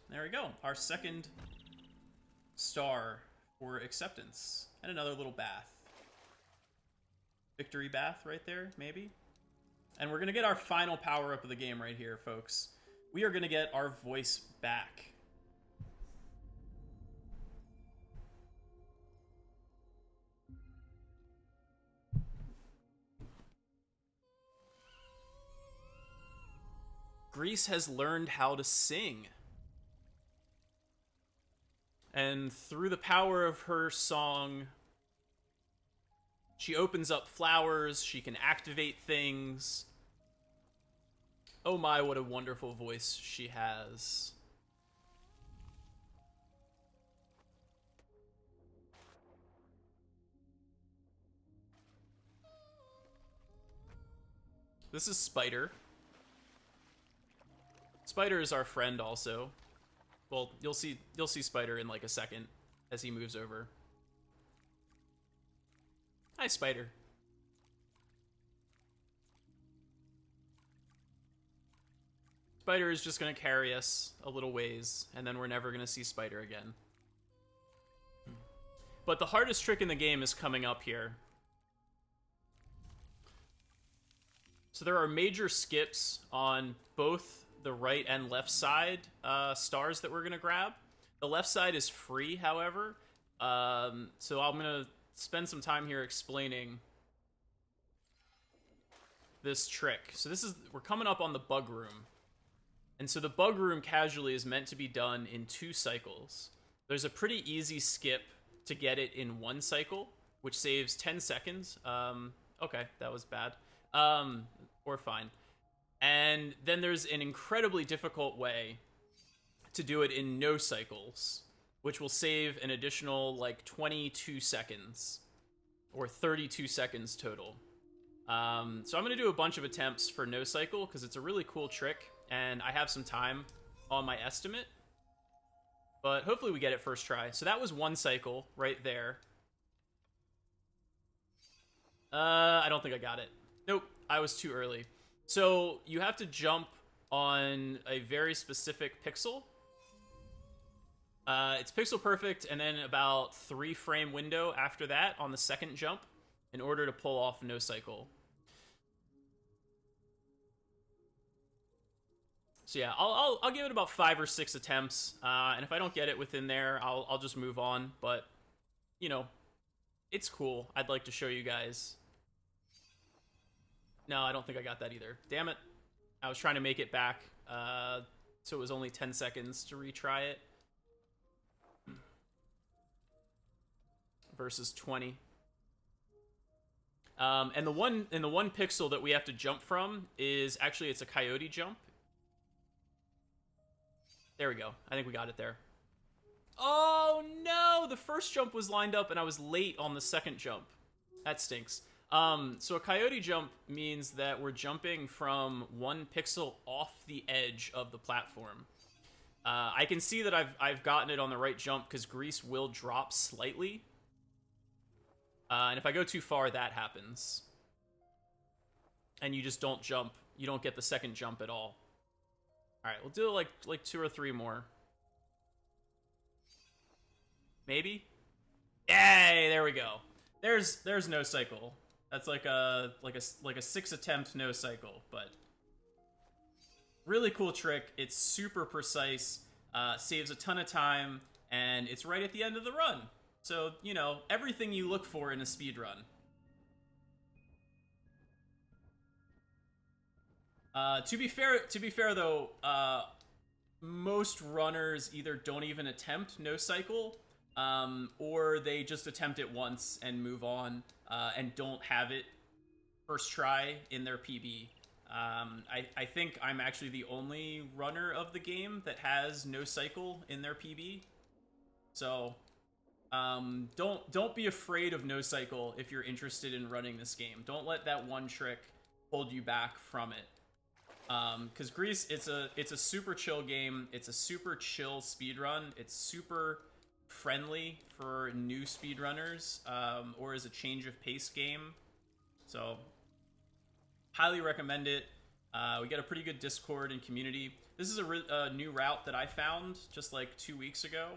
There we go. Our second star for acceptance. And another little bath. Victory bath right there, maybe. And we're going to get our final power-up of the game right here, folks. We are going to get our voice back. Grease has learned how to sing. And through the power of her song, she opens up flowers, she can activate things. Oh my, what a wonderful voice she has. This is Spider. Spider is our friend also. Well, you'll see Spider in like a second as he moves over. Hi, Spider. Spider is just gonna carry us a little ways, and then we're never gonna see Spider again. But the hardest trick in the game is coming up here. So there are major skips on both the right and left side stars that we're going to grab. The left side is free, however. So I'm going to spend some time here explaining this trick. So we're coming up on the bug room. And so the bug room casually is meant to be done in 2 cycles. There's a pretty easy skip to get it in 1 cycle, which saves 10 seconds. Okay, that was bad. Or fine. And then there's an incredibly difficult way to do it in no cycles, which will save an additional like 22 seconds or 32 seconds total. So I'm going to do a bunch of attempts for no cycle because it's a really cool trick and I have some time on my estimate, but hopefully we get it first try. So that was 1 cycle right there. I don't think I got it. Nope, I was too early. So you have to jump on a very specific pixel. It's pixel perfect, and then about 3 frame window after that on the second jump in order to pull off no cycle. So yeah, I'll give it about 5 or 6 attempts, and if I don't get it within there, I'll just move on. But you know, it's cool. I'd like to show you guys. No, I don't think I got that either. Damn it. I was trying to make it back, so it was only 10 seconds to retry it. Versus 20. And the one pixel that we have to jump from is actually, it's a coyote jump. There we go. I think we got it there. Oh no! The first jump was lined up and I was late on the second jump. That stinks. So a coyote jump means that we're jumping from 1 pixel off the edge of the platform. I can see that I've gotten it on the right jump because Grease will drop slightly. And if I go too far, that happens. And you just don't jump. You don't get the second jump at all. All right, we'll do like 2 or 3 more. Maybe? Yay, there we go. There's no cycle. That's like a 6 attempt no cycle, but really cool trick. It's super precise, saves a ton of time, and it's right at the end of the run. So, you know, everything you look for in a speed run. To be fair though, most runners either don't even attempt no cycle, or they just attempt it once and move on, and don't have it first try in their PB. I think I'm actually the only runner of the game that has no cycle in their PB. So, don't be afraid of no cycle if you're interested in running this game. Don't let that one trick hold you back from it. Because Grease, it's a super chill game. It's a super chill speedrun. It's super friendly for new speedrunners, or as a change of pace game. So, highly recommend it. We got a pretty good Discord and community. This is a new route that I found just like 2 weeks ago.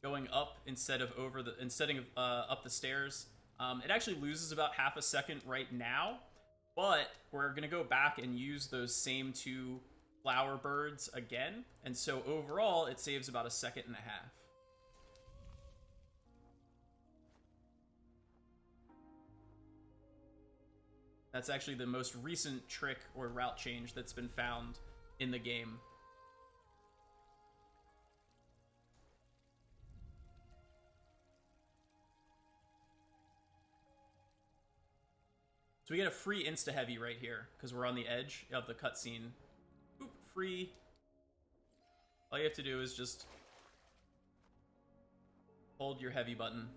Going up instead of up the stairs. It actually loses about half a second right now, but we're gonna go back and use those same 2 flower birds again, and so overall it saves about a second and a half. That's actually the most recent trick or route change that's been found in the game. So we get a free insta-heavy right here, because we're on the edge of the cutscene. Oop, free. All you have to do is just hold your heavy button.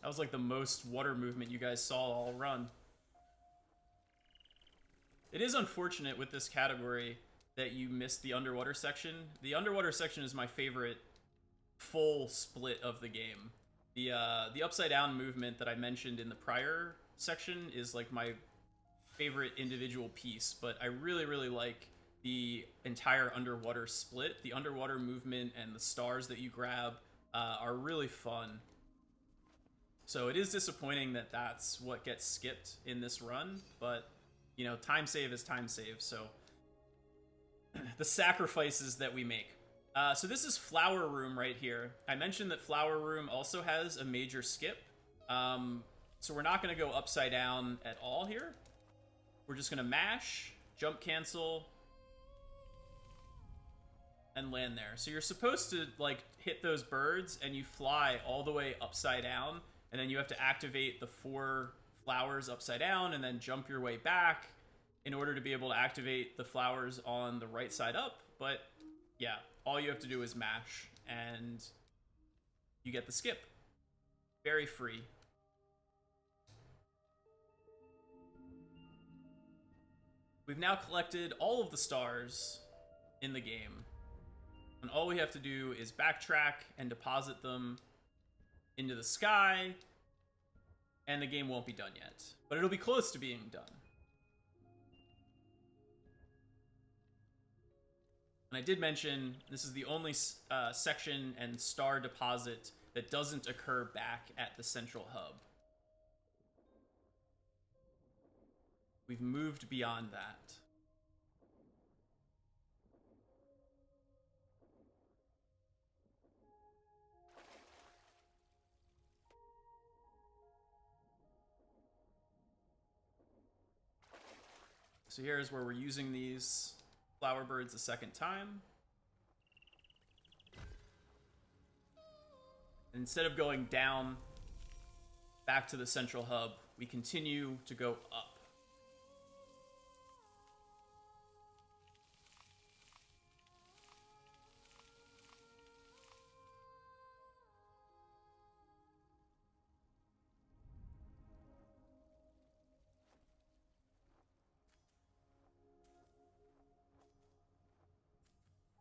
That was like the most water movement you guys saw all run. It is unfortunate with this category that you missed the underwater section. The underwater section is my favorite full split of the game. The upside down movement that I mentioned in the prior section is like my favorite individual piece, but I really, really like the entire underwater split. The underwater movement and the stars that you grab are really fun. So it is disappointing that that's what gets skipped in this run, but, you know, time save is time save, so the sacrifices that we make. So this is Flower Room right here. I mentioned that Flower Room also has a major skip, so we're not going to go upside down at all here. We're just going to mash, jump cancel, and land there. So you're supposed to, like, hit those birds, and you fly all the way upside down, and then you have to activate the 4 flowers upside down, and then jump your way back in order to be able to activate the flowers on the right side up. But, yeah, all you have to do is mash, and you get the skip. Very free. We've now collected all of the stars in the game, and all we have to do is backtrack and deposit them into the sky, and the game won't be done yet. But it'll be close to being done. And I did mention this is the only section and star deposit that doesn't occur back at the central hub. We've moved beyond that. So here's where we're using these flower birds a second time. Instead of going down back to the central hub, we continue to go up.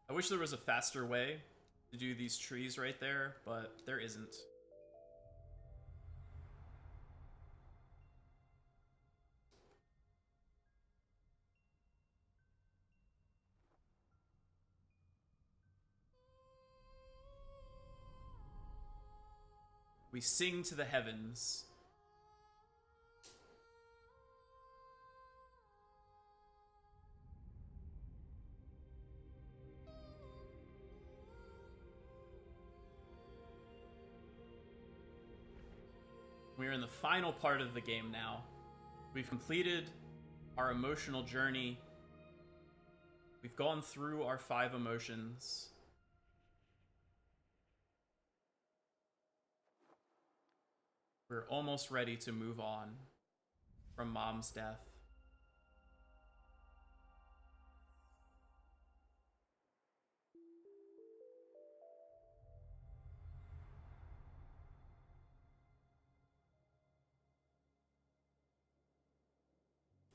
I wish there was a faster way to do these trees right there, but there isn't. We sing to the heavens. We're in the final part of the game now. We've completed our emotional journey. We've gone through our 5 emotions. We're almost ready to move on from Mom's death.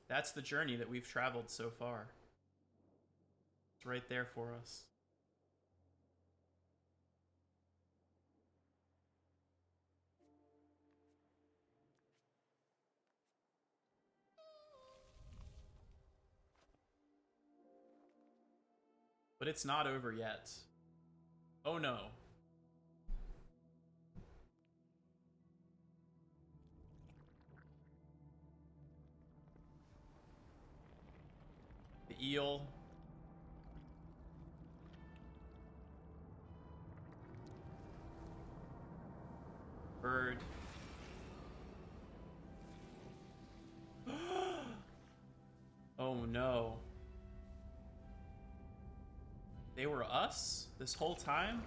That's the journey that we've traveled so far. It's right there for us. But it's not over yet. Oh no. The eel. recovered. Oh no. They were us this whole time?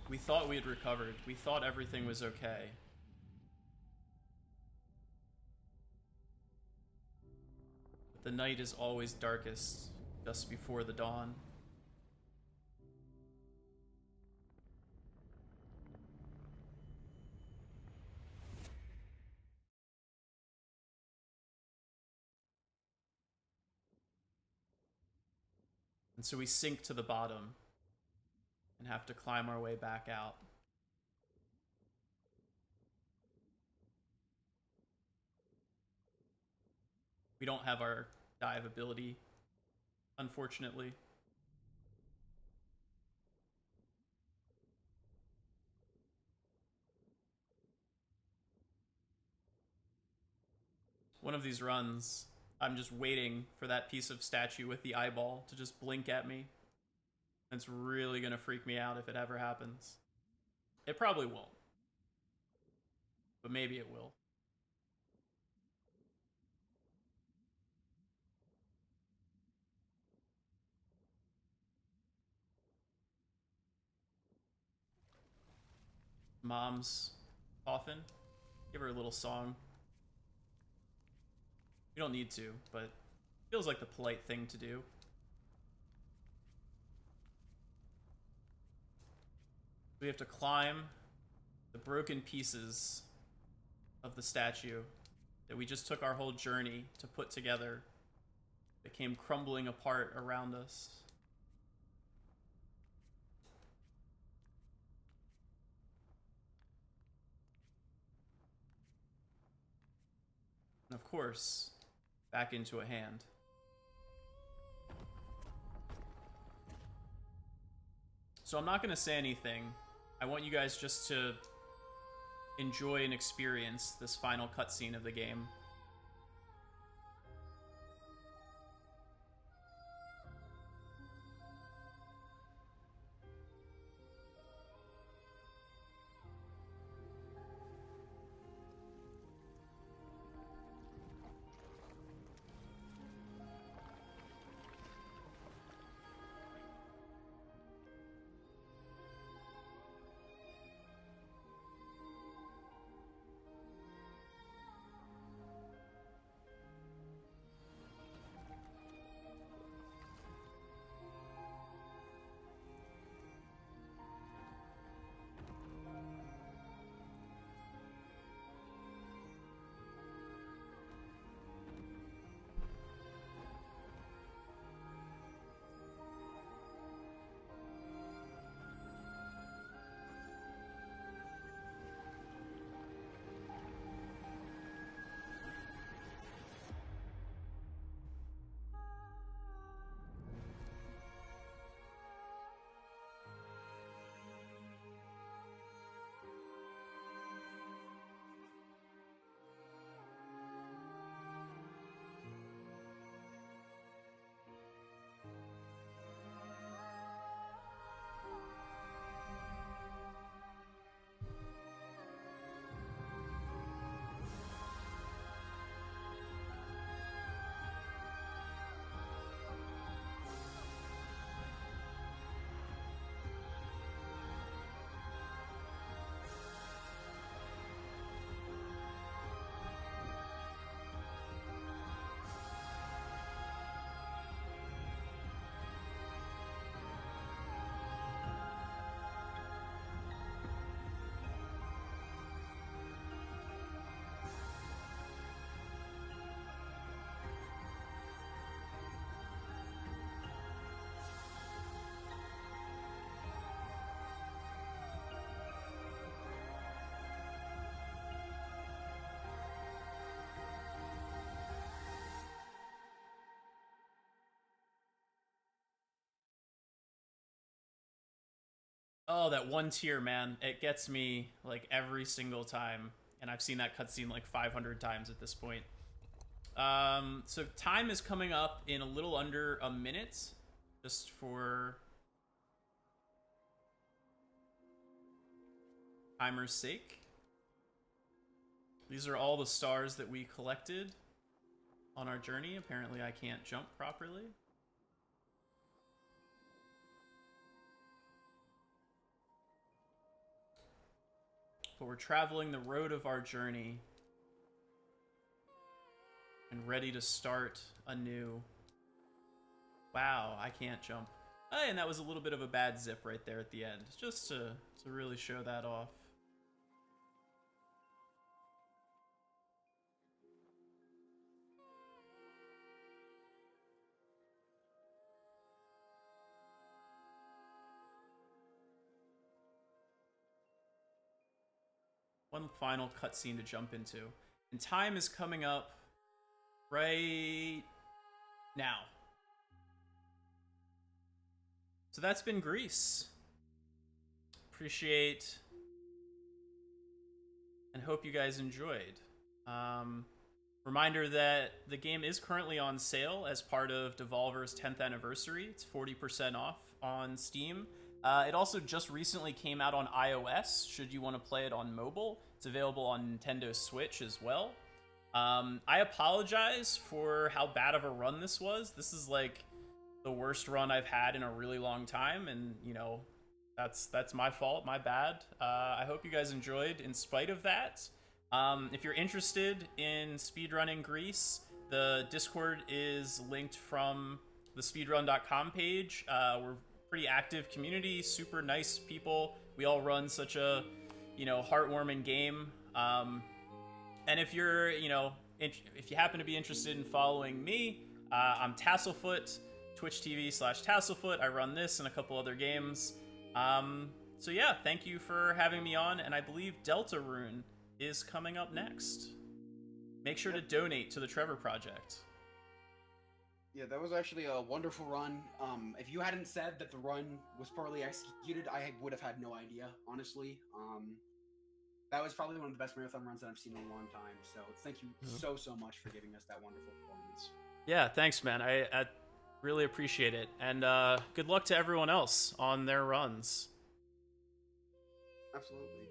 We thought we had recovered. We thought everything was okay. But the night is always darkest just before the dawn. And so we sink to the bottom and have to climb our way back out. We don't have our dive ability, unfortunately. One of these runs, I'm just waiting for that piece of statue with the eyeball to just blink at me. It's really gonna freak me out if it ever happens. It probably won't. But maybe it will. Mom's coffin. Give her a little song. You don't need to, but it feels like the polite thing to do. We have to climb the broken pieces of the statue that we just took our whole journey to put together. That came crumbling apart around us. And of course, back into a hand. So I'm not going to say anything. I want you guys just to enjoy and experience this final cutscene of the game. Oh, that one tier, man. It gets me, like, every single time. And I've seen that cutscene, like, 500 times at this point. So time is coming up in a little under a minute. Just for timer's sake. These are all the stars that we collected on our journey. Apparently I can't jump properly. But we're traveling the road of our journey and ready to start anew. Wow, I can't jump. Oh, and that was a little bit of a bad zip right there at the end, just to really show that off. One final cutscene to jump into. And time is coming up right now. So that's been GRIS. Appreciate and hope you guys enjoyed. Reminder that the game is currently on sale as part of Devolver's 10th anniversary. It's 40% off on Steam. It also just recently came out on iOS, should you want to play it on mobile. It's available on Nintendo Switch as well. I apologize for how bad of a run this was. This is like the worst run I've had in a really long time, and you know, that's my fault, my bad. I hope you guys enjoyed in spite of that. If you're interested in speedrunning GRIS, the Discord is linked from the speedrun.com page. We're pretty active community, super nice people. We all run such a, you know, heartwarming game. And if you're, you know, if you happen to be interested in following me, I'm Tasselfoot, Twitch TV/Tasselfoot. I run this and a couple other games. So yeah, thank you for having me on, and I believe Deltarune is coming up next. Make sure to donate to the Trevor Project. Yeah, that was actually a wonderful run. If you hadn't said that the run was poorly executed, I would have had no idea, honestly. That was probably one of the best marathon runs that I've seen in a long time. So thank you so much for giving us that wonderful performance. Yeah, thanks, man. I really appreciate it. And good luck to everyone else on their runs. Absolutely.